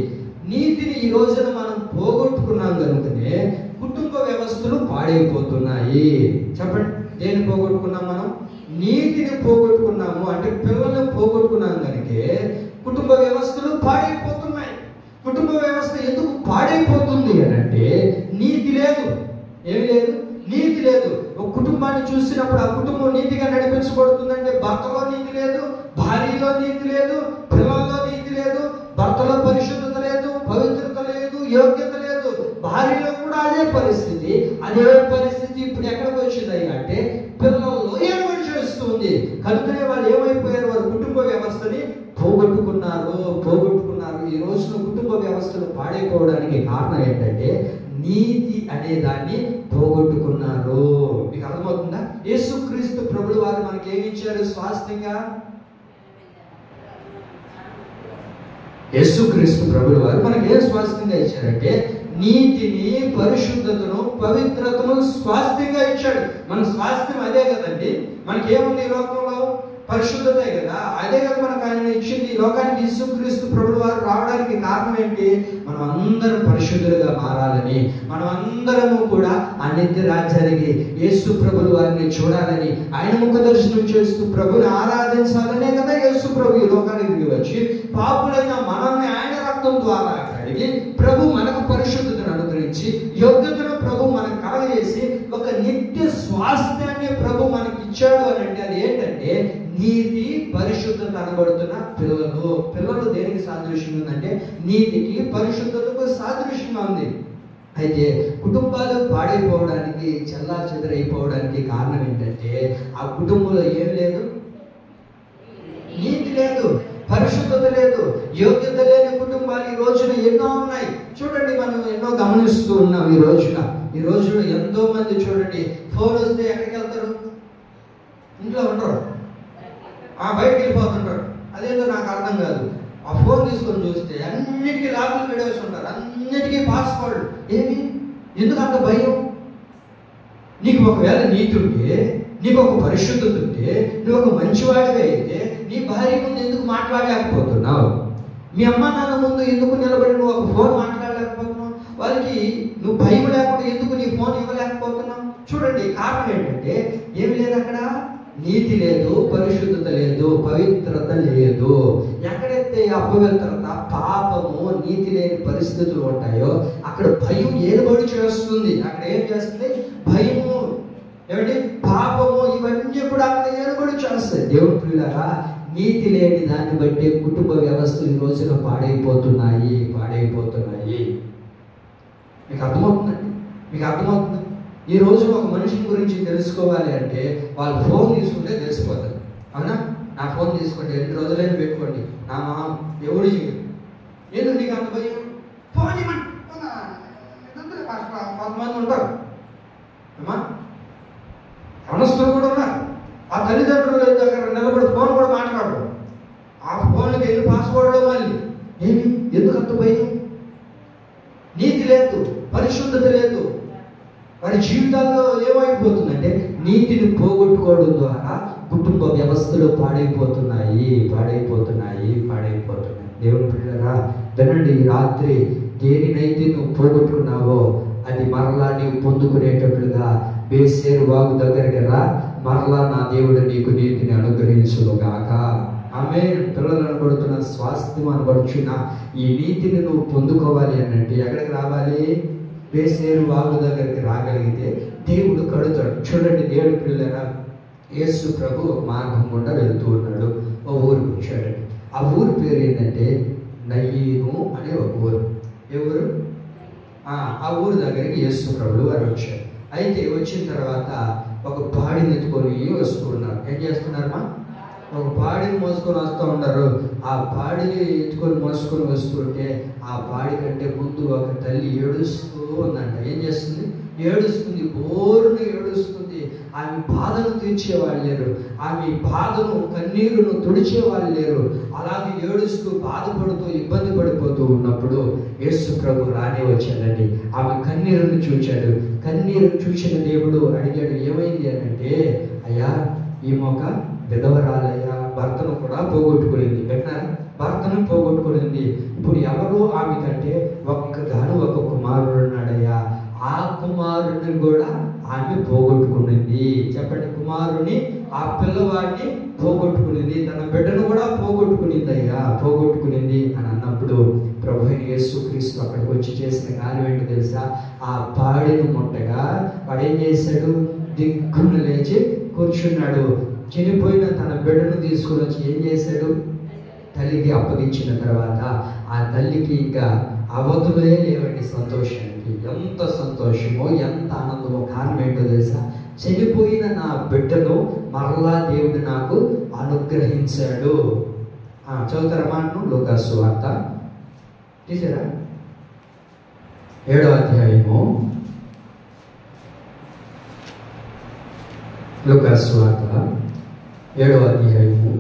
నీతిని ఈ రోజున మనం పోగొట్టుకున్నాం కనుకనే కుటుంబ వ్యవస్థలు పాడైపోతున్నాయి. చెప్పండి, దేన్ని పోగొట్టుకున్నాం మనం? నీతిని పోగొట్టుకున్నాము. అంటే పిల్లల్ని పోగొట్టుకున్నాం కనుకే కుటుంబ వ్యవస్థలు పాడైపోతున్నాయి. కుటుంబ వ్యవస్థ ఎందుకు పాడైపోతుంది అని అంటే నీతి లేదు. ఏమి లేదు? నీతి లేదు. ఒక కుటుంబాన్ని చూసినప్పుడు ఆ కుటుంబం నీతిగా నడిపించబడుతుందంటే భర్తలో నీతి లేదు, భార్యలో నీతి లేదు, పిల్లల్లో నీతి లేదు, భర్తలో పరిశుద్ధత లేదు, పవిత్రత లేదు, యోగ్యత లేదు. భార్యలో కూడా అదే పరిస్థితి. ఇప్పుడు ఎక్కడికి వచ్చింది అంటే పిల్లల్లో ఏర్పాటు చేస్తుంది. కనుకనే వాళ్ళు ఏమైపోయారు? వారు కుటుంబ వ్యవస్థని పోగొట్టుకున్నారు. ఈ రోజున కుటుంబ వ్యవస్థలు పాడైపోవడానికి కారణం ఏంటంటే నీతి అనే దాన్ని పోగొట్టుకున్నారు. మీకు అర్థమవుతుందా? యేసుక్రీస్తు ప్రభుల వారు మనకి ఏమి ఇచ్చారు స్వాస్థ్యంగా? యేసుక్రీస్తు ప్రభుల వారు మనకి ఏం స్వాస్థ్యంగా ఇచ్చారంటే నీతిని, పరిశుద్ధతను, పవిత్రతను స్వాస్థ్యంగా ఇచ్చాడు. మన స్వాస్థ్యం అదే కదండి. మనకేముంది ఈ లోకంలో? పరిశుద్ధతే కదా. అదే కదా మనకు ఆయన ఇచ్చింది. ఈ లోకానికి యేసుక్రీస్తు ప్రభుల వారు రావడానికి కారణం ఏంటి? మనం అందరం పరిశుద్ధులుగా మారాలని, మనం అందరము కూడా ఆ నిత్య రాజ్యానికి యేసు ప్రభుల వారిని చూడాలని, ఆయన ముఖ దర్శనం చేస్తూ ప్రభుని ఆరాధించాలనే కదా యేసు ప్రభు ఈ లోకానికి వచ్చి పాపులైన మనల్ని ఆయన రక్తం ద్వారా కడిగి ప్రభు మనకు పరిశుద్ధతను అనుగ్రహించి యోగ్యతను ప్రభు మనకు కలగజేసి ఒక నిత్య స్వాస్థ్యాన్ని ప్రభు మనకి ఇచ్చాడు అని అంటే అది ఏంటంటే నీతి పరిశుద్ధత అనబడుతున్న పిల్లలు దేనికి సాదృశ్యం ఉందంటే నీతికి పరిశుద్ధతకు సాదృశ్యంగా ఉంది. అయితే కుటుంబాలు పాడైపోవడానికి చెల్లాచెదరైపోవడానికి కారణం ఏంటంటే ఆ కుటుంబంలో ఏం లేదు, నీతి లేదు, పరిశుద్ధత లేదు, యోగ్యత లేని కుటుంబాలు ఈ రోజున ఎన్నో ఉన్నాయి. చూడండి, మనం ఎన్నో గమనిస్తూ ఉన్నాం. ఈ రోజున ఎంతో మంది చూడండి, ఫోన్ వస్తే ఎక్కడికి వెళ్తారు? ఇంట్లో ఉండరు, బయటకు వెళ్ళిపోతుంటారు. అదేంటో నాకు అర్థం కాదు. ఆ ఫోన్ తీసుకొని చూస్తే అన్నిటికీ లాభాలు పెడేసి ఉంటారు, అన్నిటికీ పాస్వర్డ్. ఎందుకు అంత భయం? నీకు ఒకవేళ నీతి ఉంటే, నీకు ఒక పరిశుద్ధత ఉంటే, నువ్వు ఒక మంచివాడిగా అయితే నీ భార్య ముందు ఎందుకు మాట్లాడలేకపోతున్నావు? మీ అమ్మ నాన్న ముందు ఎందుకు నిలబడి నువ్వు ఒక ఫోన్ మాట్లాడలేకపోతున్నావు? వాళ్ళకి నువ్వు భయం లేకుండా ఎందుకు నీ ఫోన్ ఇవ్వలేకపోతున్నావు? చూడండి, కారణం ఏంటంటే ఏమి లేదు, అక్కడ నీతి లేదు, పరిశుద్ధత లేదు, పవిత్రత లేదు. ఎక్కడైతే అపవిత్రత, పాపము, నీతి లేని పరిస్థితులు ఉంటాయో అక్కడ భయం ఏలుబడి చేస్తుంది. అక్కడ ఏం చేస్తుంది? భయము, ఏమిటి, పాపము, ఇవన్నీ కూడా అక్కడ ఏలుబడి చేస్తాయి. దేవుని ప్రియులారా, నీతి లేని దాన్ని బట్టి కుటుంబ వ్యవస్థలు ఈ రోజున పాడైపోతున్నాయి. మీకు అర్థమవుతుందండి? ఈ రోజు ఒక మనిషి గురించి తెలుసుకోవాలి అంటే వాళ్ళు ఫోన్ తీసుకుంటే తెలిసిపోతుంది. అవునా? నా ఫోన్ తీసుకోండి, 2 రోజులైనా పెట్టుకోండి, నా మామ ఎవడు చేయదు. ఎందుకు నీకు అంత భయం? ఫోన్ కొంతమంది ఉంటారు అమ్మా, అనస్తులు కూడా ఉన్నారు. ఆ తల్లిదండ్రుల దగ్గర నిలబడి ఫోన్ కూడా మాట్లాడరు. ఆ ఫోన్కి వెళ్ళి పాస్వర్డ్లో మళ్ళీ ఎందుకు అంత భయం? నీతి లేదు, పరిశుద్ధత లేదు. వారి జీవితాల్లో ఏమైపోతుందంటే నీతిని పోగొట్టుకోవడం ద్వారా కుటుంబ వ్యవస్థలు పాడైపోతున్నాయి. దేవుని బిడ్డలారా, వినండి, ఈ రాత్రి దేనినైతే నువ్వు పోగొట్టుకున్నావో అది మరలా నీవు పొందుకునేటట్లుగా బేసేరు వాగు దగ్గరికి రా, మరలా నా దేవుడు నీకు నీతిని అనుగ్రహించుగాక. ఆమె పిల్లలు అనబడుతున్న స్వాస్థ్యం అనబడుచున్న ఈ నీతిని నువ్వు పొందుకోవాలి అని అంటే ఎక్కడికి రావాలి? బేసేరు వాగు దగ్గరికి రాగలిగితే దేవుడు కడుతాడు. చూడండి, దేవుడి పిల్లరా, యేసు ప్రభు ఒక మార్గం గుండా వెళ్తూ ఉన్నాడు. ఓ ఊరికి వచ్చాడండి. ఆ ఊరి పేరు ఏంటంటే నయీను అనే ఒక ఊరు. ఏ ఊరు? ఆ ఊరు దగ్గరికి యేసు ప్రభులు వారు వచ్చారు. అయితే వచ్చిన తర్వాత ఒక పాడిని ఎత్తుకొని వస్తూ ఉన్నారు. ఏం చేస్తున్నారమ్మా? ఒక పాడిని మోసుకొని వస్తూ ఉన్నారు. ఆ పాడిని ఎత్తుకొని మోసుకొని వస్తుంటే ఆ పాడి కంటే ముందు ఒక తల్లి ఏడుస్తూ ఉందంట. ఏం చేస్తుంది? ఏడుస్తుంది, బోరును ఏడుస్తుంది. ఆమె బాధను తీర్చేవాళ్ళు లేరు, ఆమె బాధను, కన్నీరును తుడిచేవాళ్ళు లేరు. అలాగే ఏడుస్తూ, బాధపడుతూ, ఇబ్బంది పడిపోతూ ఉన్నప్పుడు యేసు ప్రభు రానే వచ్చాడండి. ఆమె కన్నీరును చూచాడు. కన్నీరు చూసిన దేవుడు అడిగాడు, ఏమైంది అని అంటే, అయ్యా, ఈ మొక్క విధవరాలయ్యా, భర్తను కూడా పోగొట్టుకునింది. పెట్టినారా? భర్తను పోగొట్టుకునింది. ఇప్పుడు ఎవరు ఆమె కంటే ఒక కుమారుడు ఉన్నాడయ్యా, ఆ కుమారుడిని కూడా ఆమె పోగొట్టుకునింది. చెప్పండి, కుమారుని, ఆ పిల్లవాడిని పోగొట్టుకునింది, తన బిడ్డను కూడా పోగొట్టుకునింది అని అన్నప్పుడు ప్రభు అయిన యేసుక్రీస్తు అక్కడికి వచ్చి చేసిన కార్యం ఏంటో తెలుసా? ఆ పాడిని ముట్టగా వాడు ఏం చేశాడు? దిగ్గున లేచి కూర్చున్నాడు. చనిపోయిన తన బిడ్డను తీసుకుని వచ్చి ఏం చేశాడు? తల్లికి అప్పగించిన తర్వాత ఆ తల్లికి ఇంకా అవధులే లేవండి సంతోషానికి. ఎంత సంతోషమో, ఎంత ఆనందమో. కారణం ఏంటో తెలుసా? చనిపోయిన నా బిడ్డను మరలా దేవుడు నాకు అనుగ్రహించాడు. చదువుతారా మాటను? లూకాసు సువార్త తీసారా? 7వ అధ్యాయము, లూకాసు సువార్త 7వ అధ్యాయము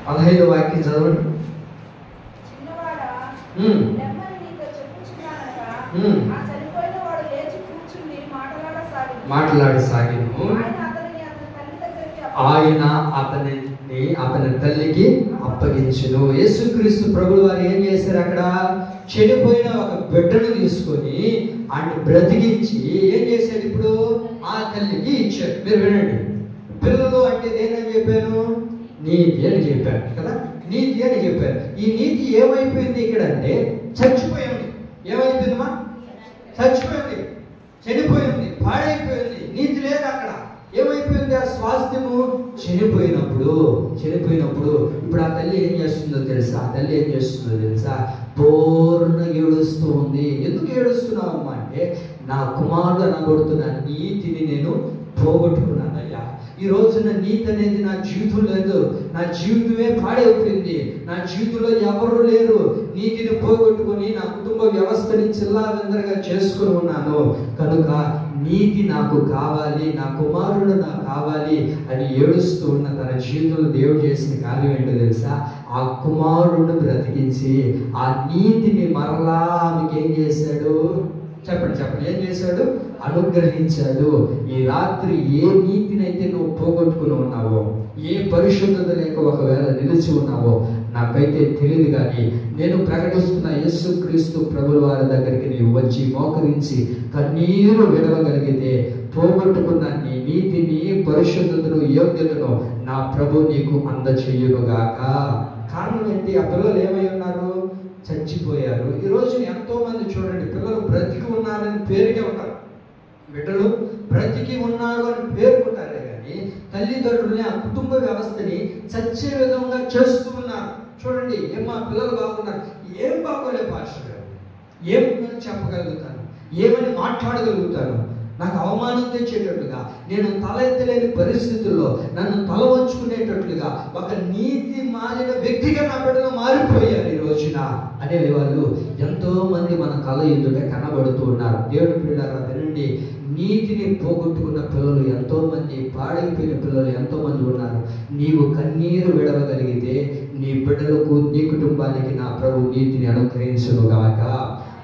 15వ వాక్యం చదవండి. మాట్లాడసాగిను. ఆయన అతని తల్లికి అప్పగించును. యేసుక్రీస్తు ప్రభువు వారు ఏం చేశారు? అక్కడ చనిపోయిన ఒక బిడ్డను తీసుకొని ఆయన బ్రతికించి ఏం చేశాడు? ఇప్పుడు ఆ తల్లికి ఇచ్చాడు. మీరు వినండి, పిల్లలు అంటే నేనేం చెప్పాను? నీతి అని చెప్పాను కదా. నీతి అని చెప్పారు. ఈ నీతి ఏమైపోయింది ఇక్కడ అంటే చచ్చిపోయింది. ఏమైపోయిందమ్మా? చచ్చిపోయింది, చనిపోయింది, పాడైపోయింది. నీతి లేదు అక్కడ. ఏమైపోయింది? ఆ స్వాస్థ్యము చనిపోయినప్పుడు ఇప్పుడు ఆ తల్లి ఏం చేస్తుందో తెలుసా? పూర్ణ ఏడుస్తూ ఉంది. ఎందుకు ఏడుస్తున్నావమ్మా అంటే, నా కుమారుడు అనబడుతున్న నీతిని నేను పోగొట్టుకున్నానయ్యా. ఈ రోజున నీతి అనేది నా జీవితం లేదు. నా జీవితమే పాడైపోయింది. నా జీవితంలో ఎవరు లేరు. నీతిని పోగొట్టుకుని నా కుటుంబ వ్యవస్థని చిల్లావిందరగా చేసుకుని ఉన్నాను. కనుక నీతి నాకు కావాలి, నా కుమారుడు నాకు కావాలి అని ఏడుస్తూ ఉన్న తన జీవితంలో దేవుడు చేసిన కార్యం ఏంటో తెలుసా? ఆ కుమారుడిని బ్రతికించి ఆ నీతిని మరలా ఆమెకి ఏం చేశాడు? చెప్పండి ఏం చేశాడు? అనుగ్రహించాడు. ఈ రాత్రి ఏ నీతినైతే నువ్వు పోగొట్టుకుని ఉన్నావో, ఏ పరిశుద్ధత లేక ఒకవేళ నిలిచి ఉన్నావో నాకైతే తెలియదు, కానీ నేను ప్రకటిస్తున్న యేసుక్రీస్తు ప్రభుల వారి దగ్గరికి నీవు వచ్చి మోకరించి కన్నీరు విడవగలిగితే పోగొట్టుకున్న నీ నీతిని, పరిశుద్ధతను, యోగ్యతను నా ప్రభు నీకు అందచేయునుగాక. కారణం ఏంటి? ఆ పిల్లలు ఏమై ఉన్నారు? చచ్చిపోయారు. ఈ రోజు ఎంతో మంది చూడండి, పిల్లలు బ్రతికి ఉన్నారని పేరుకే ఉంటారు. బిడ్డలు బ్రతికి ఉన్నారు అని పేర్కొంటారే కానీ తల్లిదండ్రులని, ఆ కుటుంబ వ్యవస్థని చచ్చే విధంగా చేస్తూ ఉన్నారు. చూడండి, మా పిల్లలు బాగున్నారు. ఏం బాగోలే పాస్టర్ గారు, ఏం చెప్పగలుగుతాను, ఏమని మాట్లాడగలుగుతాను? నాకు అవమానం తెచ్చేటట్లుగా, నేను తల ఎత్తలేని పరిస్థితుల్లో నన్ను తల వంచుకునేటట్లుగా ఒక నీతి మాలిన వ్యక్తిగా నా బిడ్డలు మారిపోయారు ఈ రోజున అనే వాళ్ళు ఎంతో మంది మన కళ్ళ ఎదుట కనబడుతూ ఉన్నారు. దేవుడి పిల్లలారా వినండి, నీతిని పోగొట్టుకున్న పిల్లలు ఎంతో మంది, పాడైపోయిన పిల్లలు ఎంతో మంది ఉన్నారు. నీవు కన్నీరు విడవగలిగితే నీ బిడ్డలకు, నీ కుటుంబానికి నా ప్రభు నీతిని అనుగ్రహించునుగాక,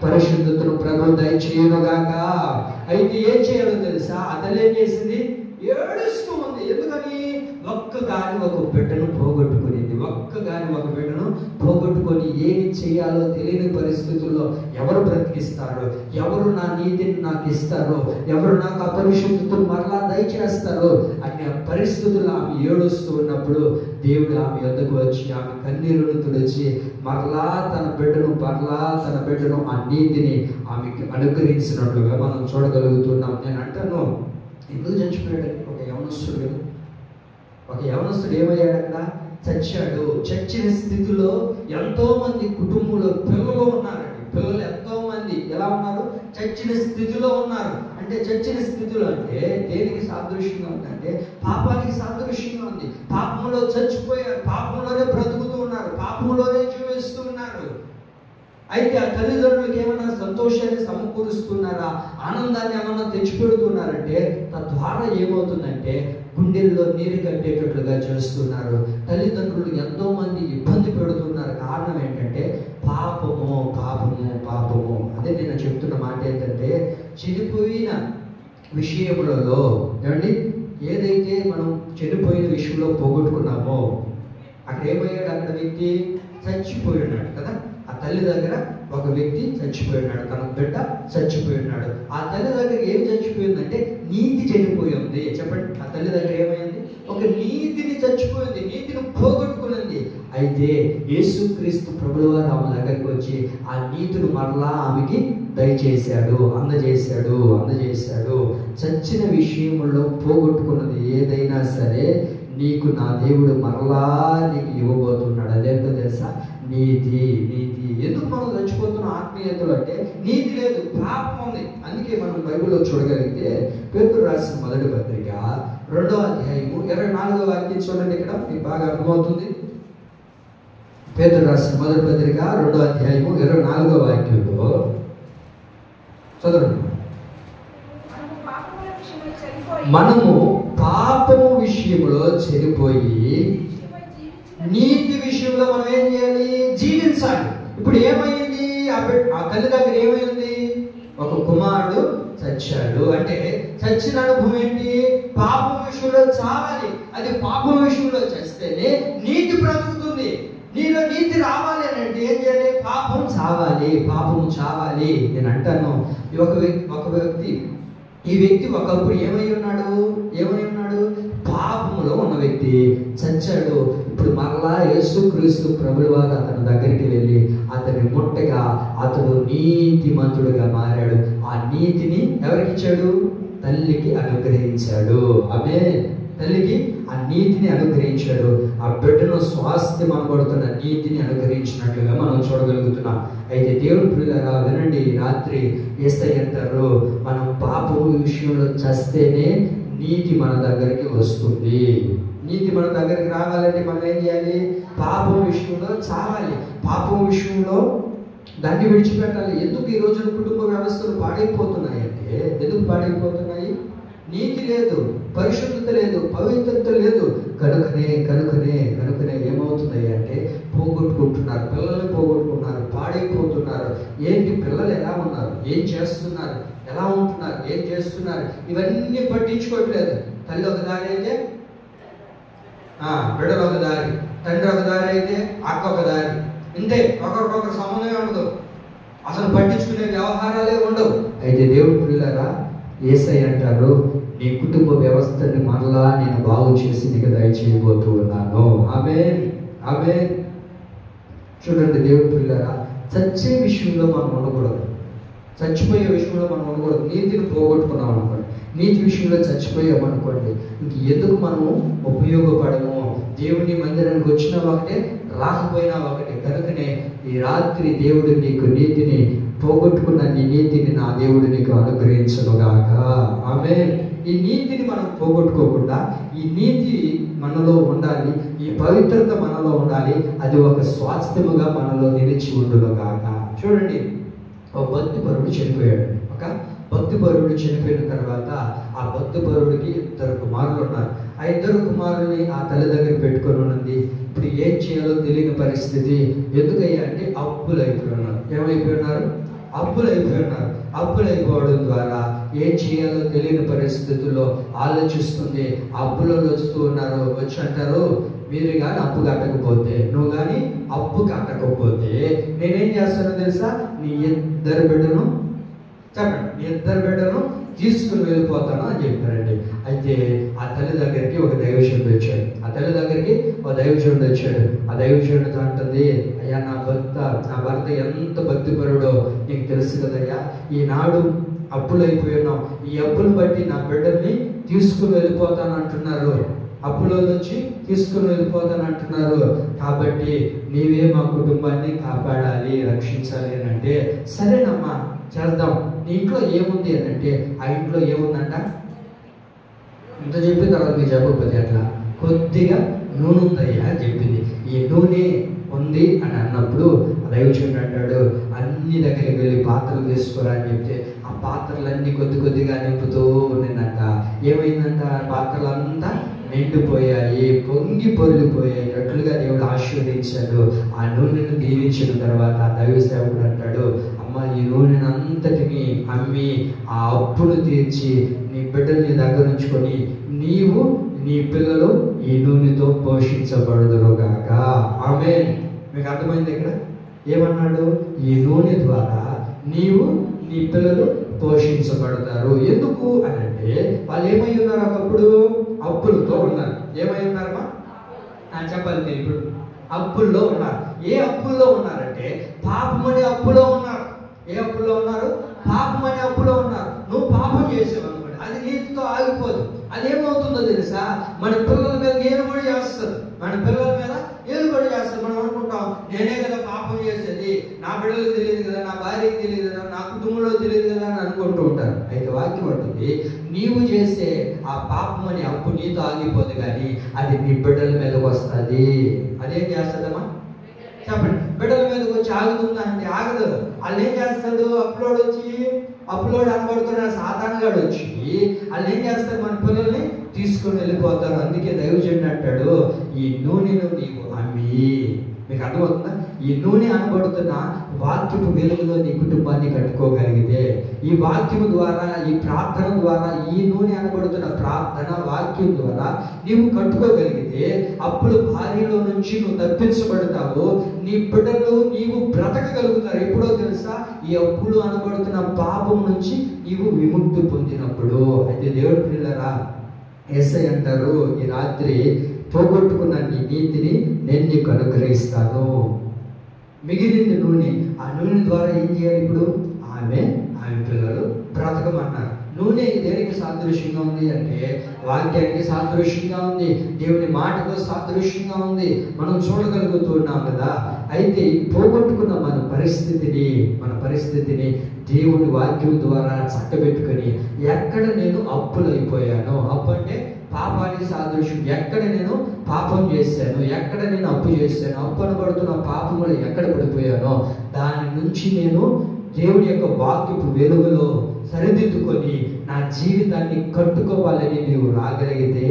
పరిశుద్ధతను ప్రభు దయచేయునుగాక. అయితే ఏం చేయాలో తెలుసా? అతను ఏం చేసింది? ఏడుస్తూ ఉంది. ఎందుకని? ఒక్కగాని ఒక బిడ్డను పోగొట్టుకొని ఏమి చేయాలో తెలియని పరిస్థితుల్లో ఎవరు బ్రతికిస్తారో, ఎవరు నా నీతిని నాకు ఇస్తారో, ఎవరు నాకు అపరిశుద్ధతను మరలా దయచేస్తారో అనే పరిస్థితుల్లో ఆమె ఏడుస్తూ ఉన్నప్పుడు దేవుడు ఆమె యొద్దకు వచ్చి ఆమె కన్నీరును తుడిచి మరలా తన బిడ్డను ఆ నీతిని ఆమెకి అనుగ్రహించినట్లుగా మనం చూడగలుగుతున్నాం. నేను అంటాను, ఎందుకు చచ్చిపోయాడు? ఒక యవనస్తుడు ఏమయ్యాడు? అక్కడ చచ్చాడు. చచ్చిన స్థితిలో ఎంతో మంది కుటుంబంలో పిల్లలు ఉన్నారండి. పిల్లలు ఎంతో మంది ఎలా ఉన్నారు? చచ్చిన స్థితిలో ఉన్నారు. అంటే చచ్చిన స్థితిలో అంటే దేనికి సాదృశ్యంగా ఉందంటే పాపానికి సాదృశ్యంగా ఉంది. పాపంలో చచ్చిపోయారు, పాపంలోనే బ్రతుకుతూ ఉన్నారు, పాపంలోనే జీవిస్తూ ఉన్నారు. అయితే ఆ తల్లిదండ్రులకు ఏమైనా సంతోషాన్ని సమకూరుస్తున్నారా, ఆనందాన్ని ఏమన్నా తెచ్చిపెడుతున్నారంటే తద్వారా ఏమవుతుందంటే గుండెల్లో నీరు కట్టేటట్లుగా చేస్తున్నారు. తల్లిదండ్రులు ఎంతో మంది ఇబ్బంది పెడుతున్నారు. కారణం ఏంటంటే పాపము. అదే నేను చెప్తున్న మాట ఏంటంటే, చనిపోయిన విషయములలో ఏమండి, ఏదైతే మనం చనిపోయిన విషయంలో పోగొట్టుకున్నామో అక్కడ ఏమయ్యాడు? అక్కడ వ్యక్తి చచ్చిపోయి ఉన్నాడు కదా. ఆ తల్లి దగ్గర ఒక వ్యక్తి చచ్చిపోయి ఉన్నాడు, తన బిడ్డ చచ్చిపోయి ఉన్నాడు. ఆ తల్లి దగ్గర ఏం చచ్చిపోయిందంటే నీతి చనిపోయి ఉంది. చెప్పండి, ఆ తల్లి దగ్గర ఏమైంది? ఒక నీతిని చచ్చిపోయింది, నీతిని పోగొట్టుకున్నది. అయితే యేసుక్రీస్తు ప్రభువు వారు ఆమె దగ్గరికి వచ్చి ఆ నీతిని మరలా ఆమెకి దయచేశాడు, అందజేశాడు. చచ్చిన విషయంలో పోగొట్టుకున్నది ఏదైనా సరే నీకు నా దేవుడు మరలా నీకు ఇవ్వబోతున్నాడు. అదేంటో తెలుసా? నీతి. ఎందుకు మనం చచ్చిపోతున్నాం ఆత్మీయతలు అంటే నీతి లేదు, పాపం ఉంది. అందుకే మనం బైబిల్లో చూడగలిగితే పేతురు రాసిన మొదటి పత్రిక 2వ అధ్యాయము 24వ వాక్యం చూడండి. ఇక్కడ మీకు బాగా అర్థమవుతుంది. పేతురు రాసిన మొదటి పత్రిక 2వ అధ్యాయము 24వ వాక్యంలో చదవండి. మనము పాపము విషయంలో చనిపోయి నీతి విషయంలో మనం ఏం చేయాలి? జీవించాలి. ఇప్పుడు ఏమైంది? ఆ తల్లి దగ్గర ఏమైంది? ఒక కుమారుడు చచ్చాడు. అంటే చచ్చిన అనుభవం ఏంటి? పాపం విషయంలో చావాలి. అది పాపం విషయంలో చేస్తేనే నీతి బ్రతుకుతుంది. నీలో నీతి రావాలి అని అంటే ఏం చేయాలి? పాపం చావాలి. నేను అంటాను, ఒక వ్యక్తి ఈ వ్యక్తి ఒకప్పుడు ఏమై ఉన్నాడు? పాపములో ఉన్న వ్యక్తి చచ్చాడు. ఇప్పుడు మరలా యేసుక్రీస్తు ప్రభుల వారు అతని దగ్గరికి వెళ్ళి అతని ముట్టగా అతడు నీతిమంతుడుగా మారాడు. ఆ నీతిని ఎవరికి ఇచ్చాడు? తల్లికి అనుగ్రహించాడు. ఆమె తల్లికి ఆ నీతిని అనుగ్రహించాడు. ఆ బిడ్డను స్వాస్థ్యం అనబడుతున్న నీతిని అనుగ్రహించినట్లుగా మనం చూడగలుగుతున్నాం. అయితే దేవుడు ప్రియులారా వినండి, రాత్రి యేసయ్య అంటారు, మనం పాపం విషయంలో చస్తేనే నీతి మన దగ్గరికి వస్తుంది. నీతి మన దగ్గరికి రావాలంటే మనం ఏం చేయాలి? పాపం విషయంలో చావాలి. పాపం విషయంలో దాన్ని విడిచిపెట్టాలి. ఎందుకు ఈ రోజున కుటుంబ వ్యవస్థలు పాడైపోతున్నాయి అంటే, ఎందుకు పాడైపోతున్నాయి? నీతి లేదు, పరిశుద్ధత లేదు, పవిత్రత లేదు. కనుకనే ఏమవుతుంది అంటే పోగొట్టుకుంటున్నారు, పిల్లల్ని పోగొట్టుకుంటున్నారు, పాడైపోతున్నారు. ఏంటి పిల్లలు ఎలా ఉన్నారు, ఏం చేస్తున్నారు, ఎలా ఉంటున్నారు, ఏం చేస్తున్నారు, ఇవన్నీ పట్టించుకోవట్లేదు. తల్లి ఒక దారి అయితే బిడ్డలు ఒక దారి, తండ్రి ఒక దారి అయితే అక్క ఒక దారి, ఇంతే. ఒకరికొకరు సంబంధమే ఉండదు, అసలు పట్టించుకునే వ్యవహారాలే ఉండవు. అయితే దేవుడు ప్రియులారా యేసయ్య అంటారు, నీ కుటుంబ వ్యవస్థని మరలా నేను బాగు చేసి నీకు దయచేయబోతూ ఉన్నాను. ఆమేన్. చూడండి దేవుడు ప్రియులారా, చచ్చే విషయంలో మనం ఉండకూడదు, చచ్చిపోయే విషయంలో మనం ఉండకూడదు. నీతిని పోగొట్టుకున్నాం అనుకోండి, నీతి విషయంలో చచ్చిపోయామనుకోండి, ఇంక ఎందుకు మనము ఉపయోగపడము? దేవుని మందిరానికి వచ్చిన ఒకటే, రాకపోయినా ఒకటే. కనుకనే ఈ రాత్రి దేవుడు నీకు నీతిని పోగొట్టుకున్న నీ నీతిని నా దేవుడు నీకు అనుగ్రహించునుగాక. ఆమేన్. ఈ నీతిని మనం పోగొట్టుకోకుండా ఈ నీతి మనలో ఉండాలి, ఈ పవిత్రత మనలో ఉండాలి. అది ఒక స్వాస్థ్యముగా మనలో నిలిచి ఉండునుగాక. చూడండి, ఒక భక్తిపరుడు చనిపోయాడు. ఒక భక్తిపరుడు చనిపోయిన తర్వాత ఆ భక్తిపరుడికి 2 కుమారులు ఉన్నారు. ఆ 2 కుమారుల్ని ఆ తల్లి దగ్గర పెట్టుకొని ఉన్నది. ఇప్పుడు ఏం చేయాలో తెలియని పరిస్థితి. ఎందుకయ్యా అంటే అప్పులు అయిపోయి ఉన్నారు. ఏమైపోయి ఉన్నారు? అప్పులు అయిపోయి ఉన్నారు. అప్పులు అయిపోవడం ద్వారా ఏం చేయాలో తెలియని పరిస్థితుల్లో ఆలోచిస్తుంది. అప్పులలో వస్తూ ఉన్నారు. వచ్చి అంటారు, మీరు కానీ అప్పు కట్టకపోతే, నువ్వు కానీ అప్పు కట్టకపోతే నేనేం చేస్తానో తెలుసా? నీ 2 బిడ్డను చెప్పండి, నీ 2 బిడ్డను తీసుకుని వెళ్ళిపోతాను అని చెప్పారండి. అయితే ఆ తల్లి దగ్గరికి ఒక దైవజనుడు వచ్చాడు. ఆ దైవజనుడు ఆ దైవజనుడు అంటుంది, అయ్యా నా భర్త ఎంత భక్తిపరుడో నీకు తెలుసు కదయ్యా. ఈనాడు అప్పులు అయిపోయినాం, ఈ అప్పులు బట్టి నా బిడ్డల్ని తీసుకుని వెళ్ళిపోతాను అంటున్నారు, అప్పులో నుంచి తీసుకుని వెళ్ళిపోతాను అంటున్నారు. కాబట్టి నీవే మా కుటుంబాన్ని కాపాడాలి, రక్షించాలి అని అంటే, సరేనమ్మా చేద్దాం. నీ ఇంట్లో ఏముంది అని అంటే, ఆ ఇంట్లో ఏముందంట? ఇంత చెప్పిన తర్వాత మీరు చెప్పకపోతే అట్లా, కొద్దిగా నూనె ఉందయ్యా అని చెప్పింది. ఈ నూనె ఉంది అని అన్నప్పుడు దైవజనుడు అంటాడు, అన్ని దగ్గరికి వెళ్ళి పాత్రలు తీసుకురా అని చెప్తే ఆ పాత్రలన్నీ కొద్దిగా నింపుతూ ఉన్నాయంట. ఏమైందంట? పాత్రలంతా నిండిపోయాయి, పొంగి పొర్లిపోయేటట్లుగా దేవుడు ఆశీర్వదించాడు. ఆ నూనెను దీవించిన తర్వాత దైవ సేవకుడు అంటాడు, అమ్మ ఈ నూనెను అంతటిని అమ్మి ఆ అప్పును తీర్చి నీ బిడ్డల్ని దగ్గర ఉంచుకొని నీవు నీ పిల్లలు ఈ నూనెతో పోషించబడుదురుగాక. ఆమేన్. మీకు అర్థమైంది? ఇక్కడ ఏమన్నాడు? ఈ నూనె ద్వారా నీవు నీ పిల్లలు పోషించబడతారు. ఎందుకు అని అంటే, వాళ్ళు ఏమై ఉన్నారు? ఒకప్పుడు అప్పులతో ఉన్నారు. ఏమై ఉన్నారమ్మా? చెప్పాలి మీరు. ఇప్పుడు అప్పుల్లో ఉన్నారు. ఏ అప్పుల్లో ఉన్నారంటే పాపమనే అప్పులో ఉన్నారు. ఏ అప్పుల్లో ఉన్నారు? పాపమనే అప్పులో ఉన్నారు. నువ్వు పాపం చేసావు అనుకోండి, అది నీతితో ఆగిపోదు. అదేమవుతుందో తెలుసా? మన పిల్లల మీద ఏలుబడి చేస్తారు, మన పిల్లల మీద ఏలుబడి చేస్తారు. మనం అనుకుంటాం, నేనే కదా పాపం చేసేది, నా బిడ్డలకు తెలియదు కదా, నా భార్యకి తెలియదు కదా, నా కుటుంబంలో తెలియదు కదా అని అనుకుంటూ ఉంటారు. అయితే వాక్యం అంటుంది, నీవు చేసే ఆ పాపం అని అప్పు నీతో ఆగిపోదు, కానీ అది నీ బిడ్డల మీదకి వస్తుంది. అదేం చేస్తుందమ్మా? చెప్పండి. బిడ్డల మీదకి వచ్చి ఆగుతుందా అంటే ఆగదు. వాళ్ళు ఏం చేస్తాడు? అప్లోడ్ అనబడుతున్న సాతానుగాడు వచ్చి వాళ్ళు ఏం చేస్తారు? మన పిల్లల్ని తీసుకుని వెళ్ళిపోతారు. అందుకే దైవజనుడు అంటాడు, ఈ నూనెను నీవు అమ్మి. మీకు అర్థమవుతుందా? ఈ నూనె అనబడుతున్న వాక్యపు వెలుగులో నీ కుటుంబాన్ని కట్టుకోగలిగితే, ఈ వాక్యము ద్వారా, ఈ ప్రార్థన ద్వారా, ఈ నూనె అనబడుతున్న ప్రార్థన వాక్యం ద్వారా నీవు కట్టుకోగలిగితే, అప్పుడు భార్యలో నుంచి నువ్వు తప్పించబడతావు, నీ బిడ్డలు నీవు బ్రతకగలుగుతారు. ఎప్పుడో తెలుసా? ఈ అప్పులు అనబడుతున్న పాపం నుంచి నీవు విముక్తి పొందినప్పుడు. అయితే దేవుడి పిల్లరా, యేసయ్య అంటారు, ఈ రాత్రి పోగొట్టుకున్న నీ నీతిని నేను నీకు అనుగ్రహిస్తాను. మిగిలింది నూనె, ఆ నూనె ద్వారా ఏం చేయాలి? ఇప్పుడు ఆమె పిల్లలు బ్రతకమన్నారు. నూనె దేనికి సాదృశ్యంగా ఉంది అంటే వాక్యానికి సాదృశ్యంగా ఉంది, దేవుని మాటకు సాదృశ్యంగా ఉంది. మనం చూడగలుగుతున్నాం కదా. అయితే పోగొట్టుకున్న మన పరిస్థితిని దేవుని వాక్యం ద్వారా చక్కబెట్టుకొని, ఎక్కడ నేను అప్పులైపోయానో, అప్పు అంటే పాపానికి సాదృశ్యం, ఎక్కడ నేను పాపం చేశాను, ఎక్కడ నేను అప్పు చేశాను, అప్పు అనబడుతున్న పాపములు ఎక్కడ పడిపోయానో దాని నుంచి నేను దేవుని యొక్క వాక్యపు వెలుగులో సరిదిద్దుకొని నా జీవితాన్ని కట్టుకోవాలని నీవు రాగలిగితే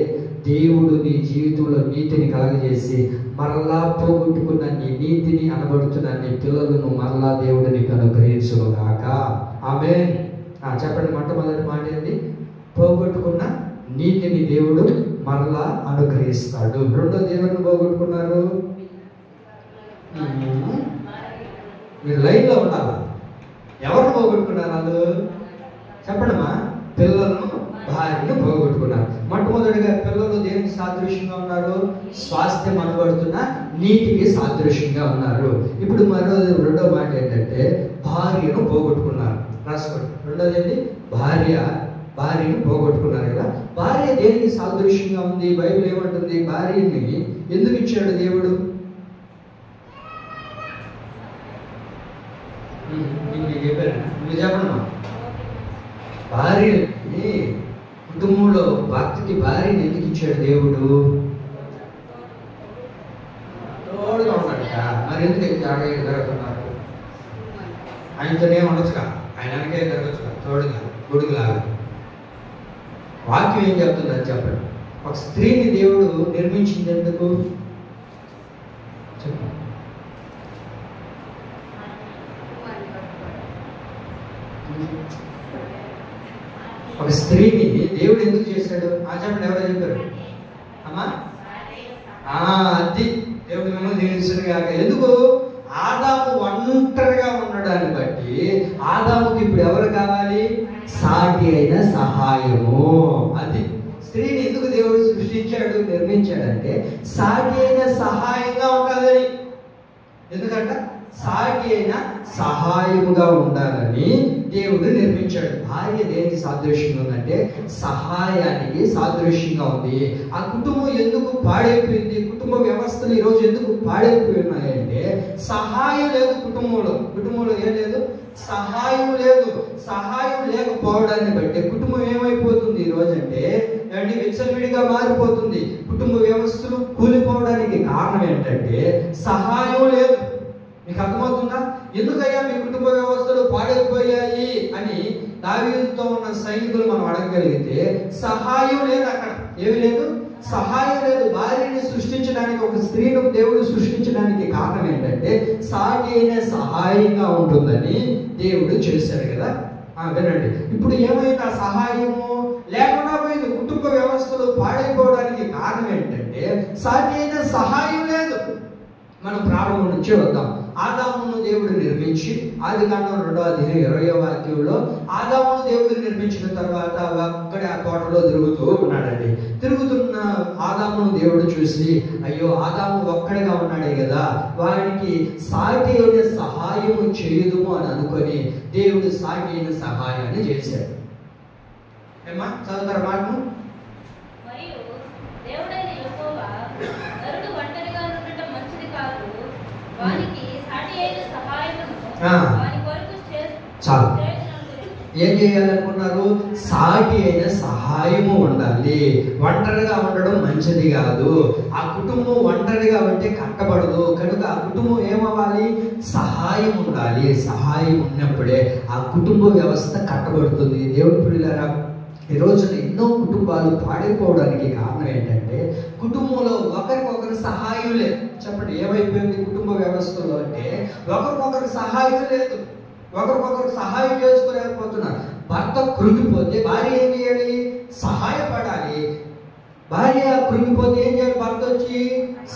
దేవుడు నీ జీవితంలో నీతిని కలగజేసి మరలా పోగొట్టుకున్న నీ నీతిని అనబడుతున్న నీ పిల్లలను మరలా దేవుడు నీకు అనుగ్రహించుగాక. ఆమేన్. చెప్పండి, మొట్టమొదటి మాట ఏంటి? పోగొట్టుకున్న నీతిని దేవుడు మరలా అనుగ్రహిస్తాడు. రెండోది ఎవరిని పోగొట్టుకున్నారు? మీరు లైన్లో ఉండాలి. ఎవరు పోగొట్టుకున్నారు? వాళ్ళు చెప్పండమ్మా. పిల్లలను, భార్యను పోగొట్టుకున్నారు. మొట్టమొదటిగా పిల్లలు దేనికి సాదృశ్యంగా ఉన్నారు? స్వాస్థ్యం అనబడుతున్న నీతికి సాదృశ్యంగా ఉన్నారు. ఇప్పుడు రెండో మాట ఏంటంటే భార్యను పోగొట్టుకున్నారు. రాసుకోండి. రెండోది ఏంటి? భార్యను పోగొట్టుకున్నారు కదా. భార్య దేనికి సాదృశ్యంగా ఉంది? బైబిల్ ఏమంటుంది? భార్యని ఎందుకు ఇచ్చాడు దేవుడు? చెప్పండి. భార్యని, కుటుంబంలో భక్తికి భార్యని ఎందుకు ఇచ్చాడు దేవుడు? తోడుగా ఉన్నాడట. మరి ఎందుకు జరుగుతున్నారు? ఆయనతోనే ఉండొచ్చుగా, ఆయనకే జరగచ్చుగా, తోడుగా గొడుగులాగా. వాక్యం ఏం చెప్తుందని చెప్పండి. ఒక స్త్రీని దేవుడు నిర్మించింది ఎందుకు? చెప్పండి. ఒక స్త్రీని దేవుడు ఎందుకు చేశాడు? చెప్పండి, ఎవరో చెప్పారు అమ్మా? అది దేవుడు మిమ్మల్ని దీవించడు కాక. ఎందుకు? ఆదాము ఒంటరిగా ఉండడాన్ని బట్టి ఆదాముకి ఇప్పుడు ఎవరు కావాలి? సాటి అయిన సహాయము. అది స్త్రీని ఎందుకు దేవుడు సృష్టించాడు, నిర్మించాడంటే సాటి అయిన సహాయంగా ఉండాలని. ఎందుకంట? సాటి అయిన సహాయముగా ఉండాలని దేవుడు నిర్మించాడు. భార్య దేనికి సాదృశ్యంగా ఉందంటే సహాయానికి సాదృశ్యంగా ఉంది. ఆ కుటుంబం ఎందుకు పాడైపోయింది? కుటుంబ వ్యవస్థలు ఈరోజు ఎందుకు పాడైపోయి ఉన్నాయంటే సహాయం లేదు కుటుంబంలో ఏం లేదు? సహాయం లేదు. సహాయం లేకపోవడాన్ని బట్టి కుటుంబం ఏమైపోతుంది ఈరోజు అంటే విచ్చలవిడిగా మారిపోతుంది. కుటుంబ వ్యవస్థలు కూలిపోవడానికి కారణం ఏంటంటే సహాయం లేదు. మీకు అర్థమవుతుందా? ఎందుకయ్యా మీ కుటుంబ వ్యవస్థలు పాడైపోయాయి అని దావీదుతో ఉన్న సైనికులు మనం అడగగలిగితే సహాయం లేదు. అక్కడ ఏమి లేదు? సహాయం లేదు. భార్యని సృష్టించడానికి, ఒక స్త్రీని దేవుడు సృష్టించడానికి కారణం ఏంటంటే సాటి అయిన సహాయంగా ఉంటుందని దేవుడు చేశాడు కదా. వినండి, ఇప్పుడు ఏమైనా సహాయము లేకుండా పోయింది. కుటుంబ వ్యవస్థలు పాడైపోవడానికి కారణం ఏంటంటే సాటి అయిన సహాయం లేదు. మనం ప్రారంభం నుంచి వద్దాం. ఆదామును దేవుడు నిర్మించి, ఆదికాండం 2వ అధ్యాయం 20వ వాక్యంలో ఆదామును దేవుడు నిర్మించిన తర్వాత అక్కడే ఆ తోటలో తిరుగుతూ ఉన్నాడండి. తిరుగుతున్న ఆదామును దేవుడు చూసి, అయ్యో ఆదాము ఒక్కడిగా ఉన్నాడే కదా, వాడికి సాటి అయిన సహాయము చేయదుము అని అనుకొని దేవుడు సాటి అయిన సహాయాన్ని చేశాడు. ఏమా చదువుతారా మాటను? చాలు. ఏం చేయాలనుకున్నారు? సాటి అయిన సహాయము ఉండాలి. ఒంటరిగా ఉండడం మంచిది కాదు. ఆ కుటుంబం ఒంటరిగా ఉంటే కట్టబడదు. కనుక ఆ కుటుంబం ఏమవ్వాలి? సహాయం ఉండాలి. సహాయం ఉన్నప్పుడే ఆ కుటుంబ వ్యవస్థ కట్టబడుతుంది. దేవుడి పిల్లలారా, ఈ రోజున ఎన్నో కుటుంబాలు పాడైపోవడానికి కారణం ఏంటంటే కుటుంబంలో ఒకరికొకరు సహాయం లేదు. చెప్పండి, ఏమైపోయింది కుటుంబ వ్యవస్థలో అంటే ఒకరికొకరు సహాయం లేదు. ఒకరికొకరు సహాయం చేసుకోలేకపోతున్నారు. భర్త కృంగిపోతే భార్య ఏం చేయాలి? సహాయపడాలి. భార్య కృంగిపోతే ఏం చేయాలి? భర్త వచ్చి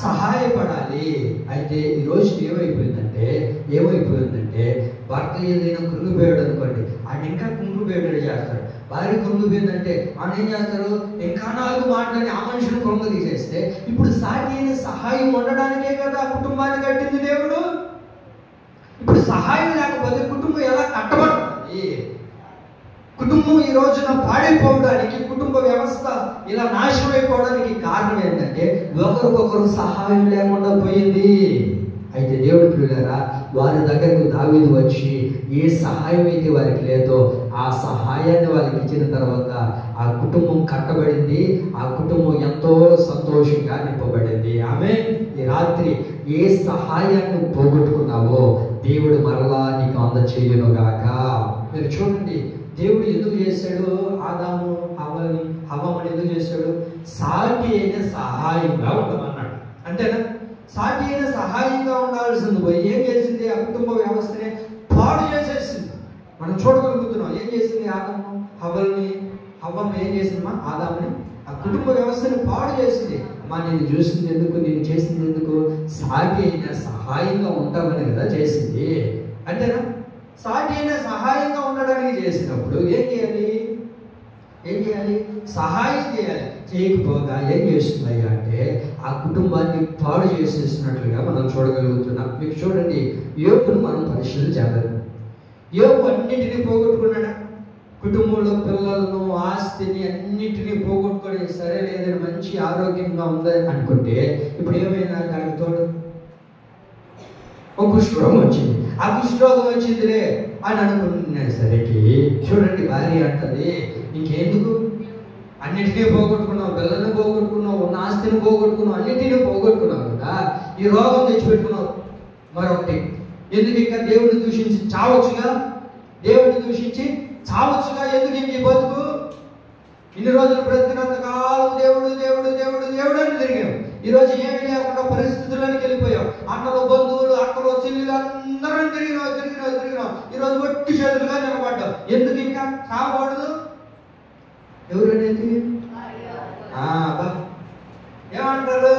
సహాయపడాలి. అయితే ఈరోజు ఏమైపోయిందంటే భర్త ఏదైనా కృంగిపోయాడు అనుకోండి, ఆయన ఇంకా కృంగిపోయాడు చేస్తాడు. భార్య కృంగిపోయిందంటే ఆయన ఏం చేస్తారు? ఇంకా 4 మాటలని ఆ మనిషిని కృంగ తీసేస్తే ఇప్పుడు సాటి అయిన సహాయం ఉండడానికే కదా ఆ కుటుంబాన్ని కట్టింది దేవుడు. ఇప్పుడు సహాయం లేకపోతే కుటుంబం ఎలా కట్టబడుతుంది? కుటుంబం ఈ రోజున పాడైపోవడానికి, కుటుంబ వ్యవస్థ ఇలా నాశనం అయిపోవడానికి కారణం ఏంటంటే ఒకరికొకరు సహాయం లేకుండా పోయింది. అయితే దేవుడి ప్రియులారా, వారి దగ్గరకు దావీదు వచ్చి ఏ సహాయం అయితే వారికి లేదో ఆ సహాయాన్ని వాళ్ళకి ఇచ్చిన తర్వాత ఆ కుటుంబం కట్టబడింది. ఆ కుటుంబం ఎంతో సంతోషంగా నింపబడింది. ఆమె ఈ రాత్రి ఏ సహాయాన్ని పోగొట్టుకున్నావో దేవుడు మరలా నీకు అందచేయునుగాక. మీరు చూడండి, దేవుడు ఎందుకు చేశాడు ఆదాము హవ్వని ఎందుకు చేశాడు? సాటి అయిన సహాయంగా ఉండమన్నాడు. అంతేనా? సాటి అయిన సహాయంగా ఉండాల్సింది పోయి ఏం చేసింది? ఆ కుటుంబ వ్యవస్థని పాడు చేసేసింది. మనం చూడగలుగుతున్నాం. ఏం చేసింది? ఆదాము హవ్వను ఏం చేసిందమ్మా? ఆదాముని ఆ కుటుంబ వ్యవస్థని పాడు చేసింది. అమ్మా, నేను చూసింది ఎందుకు? నేను చేసింది ఎందుకు? సాటి అయిన సహాయంగా ఉంటామని కదా చేసింది. అంతేనా? సాటి అయిన సహాయంగా ఉండడానికి చేసినప్పుడు ఏం చేయాలి? సహాయం చేయాలి. చేయకపోగా ఏం చేస్తున్నాయి అంటే ఆ కుటుంబాన్ని పాడు చేసేసినట్లుగా మనం చూడగలుగుతున్నాం. మీకు చూడండి, యోబును మనం పరిశీలన చేద్దాం. యోబు అన్నిటినీ పోగొట్టుకున్నాడా? కుటుంబంలో పిల్లలను, ఆస్తిని అన్నిటినీ పోగొట్టుకొని సరే లేదని మంచి ఆరోగ్యంగా ఉందని అనుకుంటే ఇప్పుడు ఏమైనా దానికి తోడు ఒక కుష్ఠరోగం వచ్చింది. ఆ కుష్ఠరోగం వచ్చిందిలే అని అనుకున్నా సరేకి చూడండి, భార్య అంటది, ఇంకెందుకు? అన్నిటినీ పోగొట్టుకున్నావు, పిల్లల్ని పోగొట్టుకున్నావు, ఉన్న ఆస్తిని పోగొట్టుకున్నావు, అన్నిటినీ పోగొట్టుకున్నావు కదా, ఈ రోగం తెచ్చిపెట్టుకున్నావు మరొకటి. ఎందుకు ఇంకా దేవుడిని దూషించి చావచ్చుగా? ఎందుకు ఇంక బతుకు? ఇన్ని రోజులు బ్రతికినంత కాలం దేవుడు దేవుడు దేవుడు దేవుడు అని తిరిగాం. ఈరోజు ఏమీ లేకుండా పరిస్థితుల్లోకి వెళ్ళిపోయాం. అన్నలు, బంధువులు, అక్కలు, చెల్లెలు అందరం తిరిగినాం. ఈరోజు ఒట్టి చేతులుగా నిలబడ్డాం. ఎందుకు ఇంకా చావకూడదు? ఎవరనేది ఏమంటారు?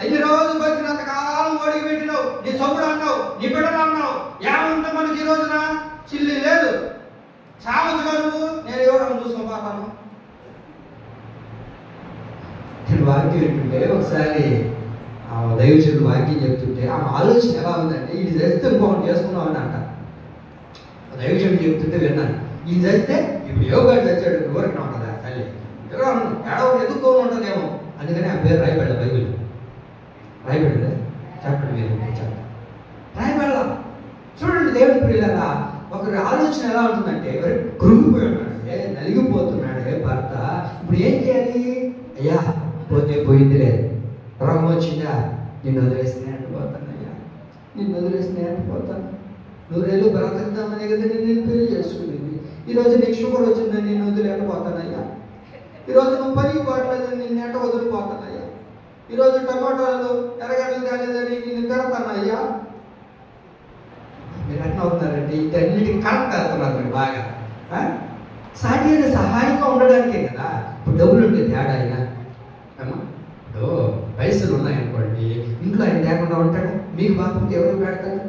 5 రోజులు బతికినంత కాలం ఒడికి పెట్టినావు, నీ సొమ్ముడు అన్నావు, నీ బిడ్డలు అన్నావు, ఏమంటే మనకి ఈ రోజున చిల్లి లేదు, చావచ్చుగా నువ్వు. నేను ఎవరన్నా చూసుకోపోతాను. నేను వాక్యం ఏంటంటే ఒకసారి దైవజనుడు వాక్యం చెప్తుంటే ఆ ఆలోచన ఎలా ఉందంటే, ఇది చేస్తే ఇంకొకటి చేసుకున్నావు అని అంట. దైవజనుడు చెప్తుంటే విన్నాను, ఇది చేస్తే ఇప్పుడు యోగాడు తెచ్చాడు ఎవరికి ఉంటుందా తల్లి, ఎడవరు ఎదుర్కొని ఉంటుందేమో, అందుకని ఆ పేరు రాయబడ్డ బైబిల్ రాయబడిందా? చెప్పండి మీరు, చెప్పండి. రాయబడలా. చూడండి దేవుని ప్రియులారా, ఒకరి ఆలోచన ఎలా ఉంటుందంటే, ఎవరు కృంగిపోయి ఉన్నాడే, నలిగిపోతున్నాడే భర్త, ఇప్పుడు ఏం చేయాలి? అయ్యా పోతే పోయిందిలే, రోగం వచ్చిందా, నిన్ను వదిలేసినా అంటుపోతానయ్యా, నూరేళ్ళు బ్రతుకుతామనే కదా నేను పెళ్లి చేసుకునేది. ఈరోజు నీకు షుగర్ వచ్చిందని నేను వదిలేకపోతానయ్యా, ఈరోజు నువ్వు పనికి పోవట్లేదని నేను నెట వదిలిపోతానయ్యా, ఈరోజు టమాటాలు ఎర్రగడ్డలు కాలేదని నేను తిడతానయ్యా. మీరు ఎట్లా అవుతున్నారంటే ఇటన్నిటికీ కరెక్ట్ అవుతున్నారు మీరు బాగా. సాటి అయిన సహాయంగా ఉండడానికే కదా. ఇప్పుడు డబ్బులు ఉంటే తేడా అయినా ఇప్పుడు పైసలు ఉన్నాయనుకోండి, ఇంట్లో ఆయన లేకుండా ఉంటాడు. మీకు కాకపోతే ఎవరు పెడతాడు?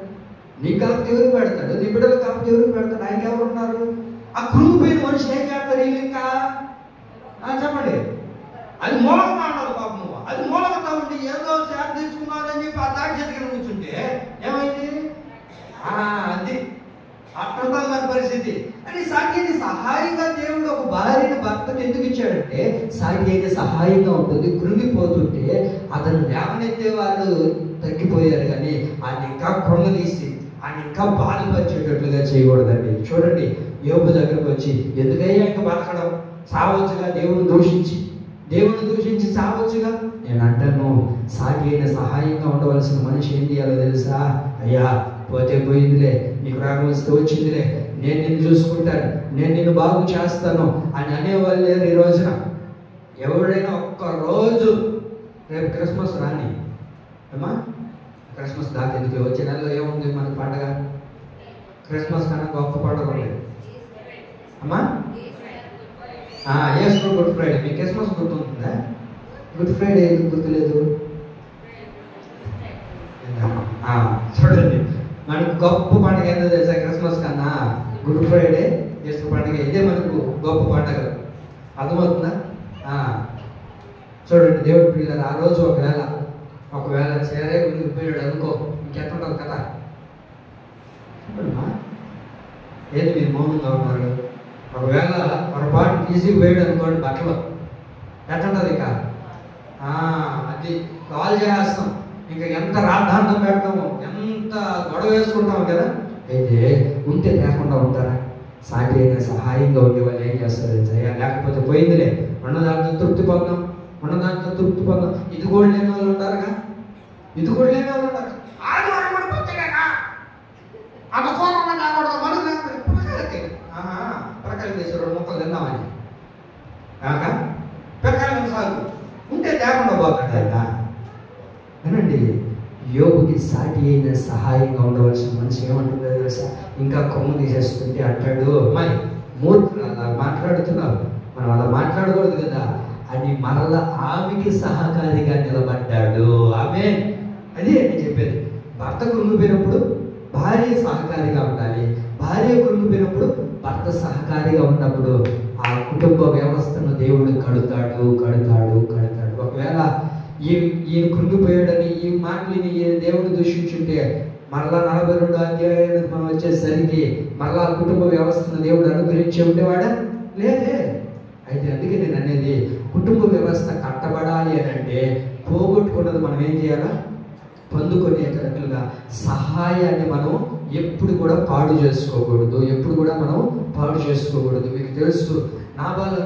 నీకు కాకపోతే ఎవరు పెడతాడు? నీ బిడ్డలు కాకపోతే ఎవరు పెడతాడు? ఆయనకి ఎవరు ఉన్నారు? ఆ కృంగిపోయిన మనిషిని ఏం చేస్తారు వీళ్ళు? ఇంకా చెప్పండి, అది మూలంగా ఉండదు పాపము. అది మూలంగా ఉంటే ఏదో సేవ తీసుకున్నారని చెప్పి ఆ దాడి చేతికి కూర్చుంటే ఏమైంది? అది అట్లా పరిస్థితి. అని సాటి సహాయంగా దేవుడు ఒక భార్యని భర్తకు ఎందుకు ఇచ్చాడంటే, సాటి అయితే సహాయంగా ఉంటుంది. కృంగిపోతుంటే అతను లేవనెత్తే వాళ్ళు తగ్గిపోయారు, కానీ ఆయన ఇంకా కృంగదీసి ఆయన ఇంకా బాధపరిచేటట్లుగా చేయకూడదండి. చూడండి, యోబు దగ్గరకు వచ్చి ఎందుకయ్యా ఇంకా బతకడం, సావచ్చుగా, దేవుని దూషించి సావచ్చుగా. నేను అంటాను, సాటి అయిన సహాయంగా ఉండవలసిన మనిషి ఏం చేయాలో తెలుసా? అయ్యా పోతే పోయిందిలే, నీకు రాగం వస్తే వచ్చిందిలే, నేను నిన్ను చూసుకుంటాను, నేను నిన్ను బాగు చేస్తాను అని అనేవాళ్ళు లేరు ఈ రోజున. ఎవడైనా ఒక్కరోజు రేపు క్రిస్మస్ రాని అమ్మా, క్రిస్మస్ దాకా ఎందుకు, వచ్చే నెలలో ఏముంది మనకు పండగ? క్రిస్మస్ కన్నా గొప్ప పండుగ ఉండేది అమ్మా. ఏసు గుడ్ ఫ్రైడే. మీకు క్రిస్మస్ గుర్తుంటుందా? గుడ్ ఫ్రైడే ఎందుకు గుర్తులేదు? చూడండి, మనకు గొప్ప పండుగ ఏంటో తెలుసా? క్రిస్మస్ కన్నా గుడ్ ఫ్రైడే, యేసు పండుగ ఇదే మనకు గొప్ప పండుగ. అర్థమవుతుందా? చూడండి దేవుడి పిల్లలు, ఆ రోజు ఒకవేళ చేరే ఉనికిపోయాడు అనుకో, ఇంకెట్టుంటుంది కదా. ఏది మీరు మౌనంగా ఉన్నారు? ఒకవేళ పొరపాటు ఈజీగా పోయాడు అనుకోండి బట్టలు, ఎట్టుంటుంది ఇక? అది కాల్ చేస్తాం, ఇంకా ఎంత రాద్ధాంతం పెడతాము, ఎంత గొడవ వేసుకుంటాము కదా. అయితే ఉంటే లేకుండా ఉంటారా? సాటి అయినా సహాయంగా ఉండే వాళ్ళు ఏం చేస్తారు? లేకపోతే పోయిందిలే, ఉన్నదాంతో తృప్తి పొందాం. ఇది కూడా లేని వాళ్ళు ఉంటారుగా, ప్రకారం చేసి 2 ముక్కలు తిన్నామని కాక ప్రకారం సాగు ఉంటే లేకుండా పోతాడు ఆయన. అనండి, యోగుకి సాటి అయిన సహాయంగా ఉండవలసిన మనిషి ఏమంటుందో తెలుసా? ఇంకా కొమ్ము తీసేస్తుంటే అంటాడు, మరి మూర్ఖులు అలా మాట్లాడుతున్నారు, మనం అలా మాట్లాడకూడదు కదా అని మరలా ఆమెకి సహకారిగా నిలబడ్డాడు. ఆమె అదే నేను చెప్పేది. భర్త కృంగిపోయినప్పుడు భార్య సహకారిగా ఉండాలి, భార్య కృంగిపోయినప్పుడు భర్త సహకారిగా ఉన్నప్పుడు ఆ కుటుంబ వ్యవస్థను దేవుడు కడుతాడు. ఒకవేళ ఈయన కృంగిపోయాడని ఈ మాటలని దేవుడు దూషించుంటే మరలా 42 అధ్యాయానికి మనం వచ్చేసరికి మరలా కుటుంబ వ్యవస్థను దేవుడు అనుగ్రహించి ఉండేవాడా? లేదే. అయితే అందుకే నేను అనేది, కుటుంబ వ్యవస్థ కట్టబడాలి అని అంటే పోగొట్టుకున్నది మనం ఏం చేయాలా? పొందుకునేటట్లుగా సహాయాన్ని మనం ఎప్పుడు కూడా పాడు చేసుకోకూడదు. మీకు తెలుసు, నాబాలు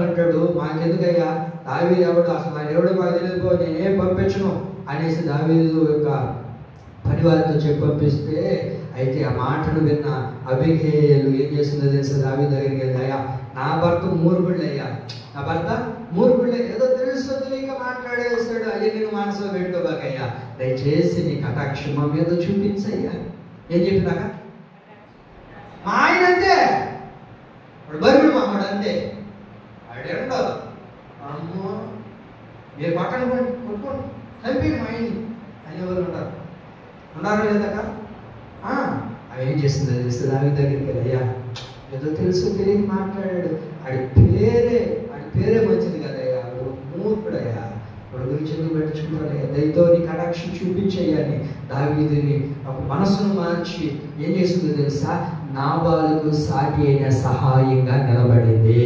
అంటాడు మాకెందుకయ్యా, దావీదు ఎవడు, అసలు ఆయన ఎవడో మాకు తెలియదు, నేనేం పంపించను అనేసి దావీదు యొక్క పనివారితో చెప్పి పంపిస్తే, అయితే ఆ మాటను విన్న అబిగేలు ఏం చేసిందో తెలుసా? దావీదు దగ్గరికి వెళ్ళి, అయ్యా నా భర్త మూర్ఖుళ్ళే, ఏదో తెలుసు తెలియక మాట్లాడేస్తాడు, అది నేను మనసులో పెట్టుకోబాకయ్యా, దయచేసి నీ కటాక్షం మా మీద చూపించయ్యా. ఏం చెప్పినాక మా ఆయన అంతే, బరువుడు మామూడు అంతే, ఆడేండో అమ్మో మీరు పక్కన కొట్టుకోండి కలిపి మా ఆయన అనేవాళ్ళు ఉన్నారా లేదాక? అవి ఏం చేసిందో తెలిస్తే దావీదు దగ్గరికి వెళ్ళి, అయ్యా ఏదో తెలుసు తెలియక మాట్లాడాడు, ఆడి పేరే మంచిది కదయ్యా, మూర్ఖుడయ్యా, వాడి గురించి ఎందుకు పెట్టుకుంటాడయ్యా, దయతో నీ కటాక్షం చూపించయ్యాని దావీదుని ఒక మనసును మార్చి ఏం చేసిందో తెలుసా? నాబాలుకు సాటి అయిన సహాయంగా నిలబడింది.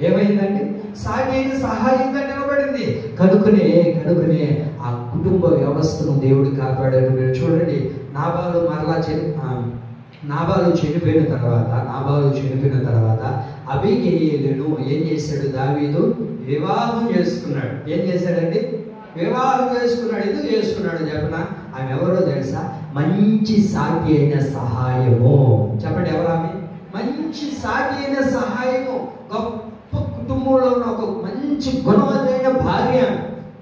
ఏమైందండి? సాటి అయిన సహాయంగా నిలబడింది. కనుకనే ఆ కుటుంబ వ్యవస్థను దేవుడు కాపాడాడు. మీరు చూడండి, నాబాలు చనిపోయిన తర్వాత అబీగెయీలును ఏం చేశాడు? దావీదు వివాహం చేసుకున్నాడు. ఏం చేశాడండి? వివాహం చేసుకున్నాడు. ఎందుకు చేసుకున్నాడు చెప్పనా? ఆమె ఎవరో తెలుసా? మంచి సాటి అయిన సహాయము. చెప్పండి, ఎవరామె? మంచి సాటి అయిన సహాయము. గొప్ప కుటుంబంలో ఉన్న ఒక మంచి గుణవంతమైన భార్య.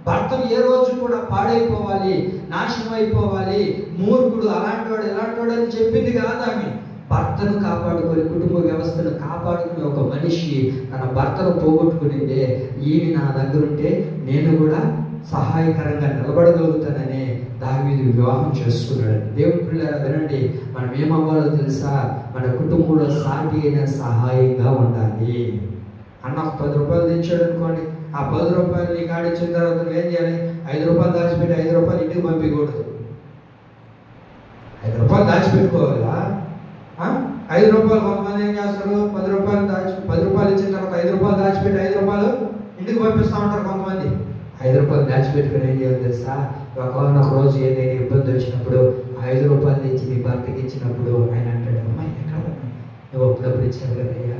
భర్తను ఏ రోజు కూడా పాడైపోవాలి, నాశనం అయిపోవాలి, మూర్ఖుడు, అలాంటి వాడు ఇలాంటి వాడు అని చెప్పింది కాదు ఆమె. భర్తను కాపాడుకొని, కుటుంబ వ్యవస్థను కాపాడుకునే ఒక మనిషి తన భర్తను పోగొట్టుకునిందే, ఈమె నా దగ్గర ఉంటే నేను కూడా సహాయకరంగా నిలబడగలుగుతానని దావీదు వివాహం చేసుకున్నాడు. దేవుని పిల్లలు వినండి, మనం ఏమవ్వాలో తెలుసా? మన కుటుంబంలో సాటి అయిన సహాయంగా ఉండాలి. అన్న ఒక 10 రూపాయలు తెచ్చాడు అనుకోండి, ఆ 10 రూపాయలు నీ కాడిచ్చిన తర్వాత నువ్వు ఏం చేయాలి? 5 రూపాయలు దాచిపెట్టి 5 రూపాయలు ఇంటికి పంపించకూడదు. 5 రూపాయలు దాచిపెట్టుకోవాలా? 5 రూపాయలు కొంతమంది ఏం చేస్తారు? 10 రూపాయలు ఇచ్చిన తర్వాత 5 రూపాయలు దాచిపెట్టి 5 రూపాయలు ఇంటికి పంపిస్తూ ఉంటారు కొంతమంది. 5 రూపాయలు దాచిపెట్టుకుని ఏం చేయాలి తెలుసా? ఒకనొక రోజు ఏదైనా ఇబ్బంది వచ్చినప్పుడు 5 రూపాయలు తెచ్చి నీ భర్తకి ఇచ్చినప్పుడు ఆయన అంటాడు, అమ్మాయి ఎక్కడ నువ్వు అప్పుడప్పుడు ఇచ్చావు కదయ్యా,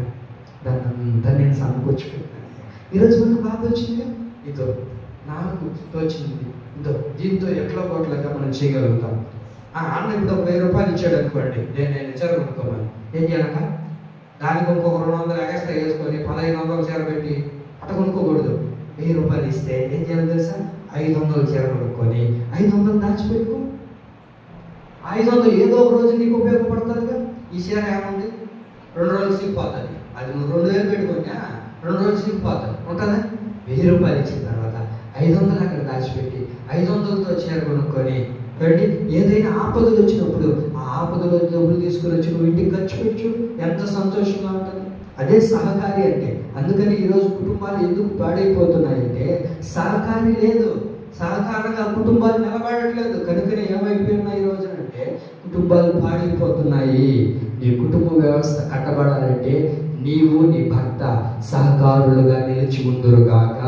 దాన్ని నేను సమకూర్చుకుంటున్నాను. ఈరోజు మనకు బాధ వచ్చింది, ఇదో నాకు వచ్చింది, ఇదో దీంతో ఎట్లా కోట్లగా మనం చేయగలుగుతాం. అన్న ఇప్పుడు ఒక 1000 రూపాయలు ఇచ్చాడు అనుకోండి, నేను చీర కొనుక్కోమని ఏం చేయాలక? దానికి ఇంకొక 200 ఎక్స్ట్రా వేసుకొని 1500 చీర పెట్టి అట్ట కొనుక్కోకూడదు. 1000 రూపాయలు ఇస్తే ఏం చేయాలి తెలుసా? 500 చీర కొనుక్కొని 500 దాచిపెట్టుకో. 500 ఏదో ఒక రోజు నీకు ఉపయోగపడుతుందిగా. ఈ చీర ఏముంది, 2 రోజులు సిగ్గిపోతుంది. అది నువ్వు 2000 పెట్టుకున్నా 2 రోజులు సిగ్గిపోతుంది ఉంటుందా? 1000 రూపాయలు ఇచ్చిన తర్వాత 500 అక్కడ దాచిపెట్టి 500తో చీర కొనుక్కొని ఏదైనా ఆపదలు వచ్చినప్పుడు ఆ ఆపదలో డబ్బులు తీసుకుని వచ్చి నువ్వు ఇంటికి ఖర్చు పెట్టు, ఎంత సంతోషంగా ఉంటుంది. అదే సహకారి అంటే. అందుకని ఈరోజు కుటుంబాలు ఎందుకు పాడైపోతున్నాయంటే సహకారి లేదు, సహకారంగా కుటుంబాలు నిలబడట్లేదు. కనుకనే ఏమైపోయినాయి ఈ రోజున అంటే కుటుంబాలు పాడైపోతున్నాయి. నీ కుటుంబ వ్యవస్థ కట్టబడాలంటే నీవు నీ భర్త సహకారులుగా నిలిచి ఉందురుగాక.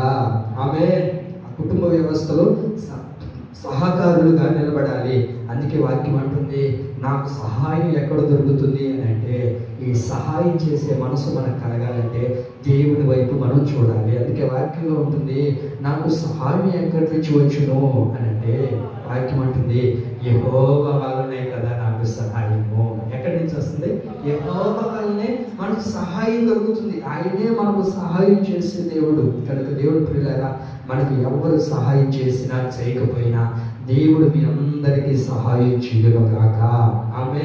ఆమేన్. ఆ కుటుంబ వ్యవస్థలో సహకారులుగా నిలబడాలి. అందుకే వాక్యం అంటుంది, నాకు సహాయం ఎక్కడ దొరుకుతుంది అని అంటే ఈ సహాయం చేసే మనసు మనకు కలగాలంటే దేవుని వైపు మనం చూడాలి. అందుకే వాక్యంలో ఉంటుంది, నాకు సహాయం ఎక్కడి నుంచి వచ్చును అని అంటే వాక్యం అంటుంది, యెహోవా వల్లనే కదా నాకు సహాయము. ఎక్కడి నుంచి వస్తుంది? యెహోవా వల్లనే మనకు సహాయం దొరుకుతుంది. ఆయనే మనకు సహాయం చేసే దేవుడు. కనుక దేవుడు ప్రియులారా, మనకు ఎవరు సహాయం చేసినా చేయకపోయినా దేవుడు మీ అందరికీ సహాయం చేయగాక. ఆమె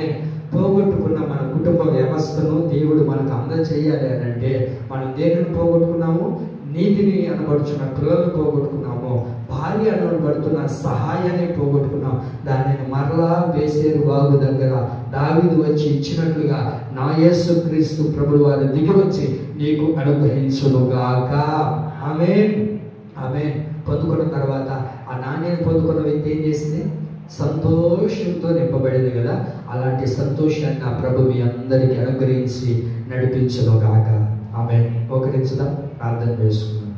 పోగొట్టుకున్న మన కుటుంబ వ్యవస్థను దేవుడు మనకు అందజేయాలి అని అంటే మనం దేనిని పోగొట్టుకున్నాము? నీతిని అనబడుచున్న పిల్లలు పోగొట్టుకున్నాము, భార్య అనబడుతున్న సహాయాన్ని పోగొట్టుకున్నాం. దానిని మరలా వేసేరు వాగు దగ్గర దావీదు వచ్చి ఇచ్చినట్లుగా నా యేసుక్రీస్తు ప్రభువు వారు దిగి వచ్చి నీకు అనుగ్రహించునుగాక. ఆమేన్. ఆమేన్. పొందుకున్న తర్వాత ఆ నాణ్యాన్ని పొందుకున్న వ్యక్తి ఏం చేసింది? సంతోషంతో నింపబడింది కదా. అలాంటి సంతోషాన్ని ఆ ప్రభు మీ అందరికీ అనుగ్రహించి నడిపించునుగాక. ఆమేన్. ఒకరించుదాం, ప్రార్థన చేసుకుందాం.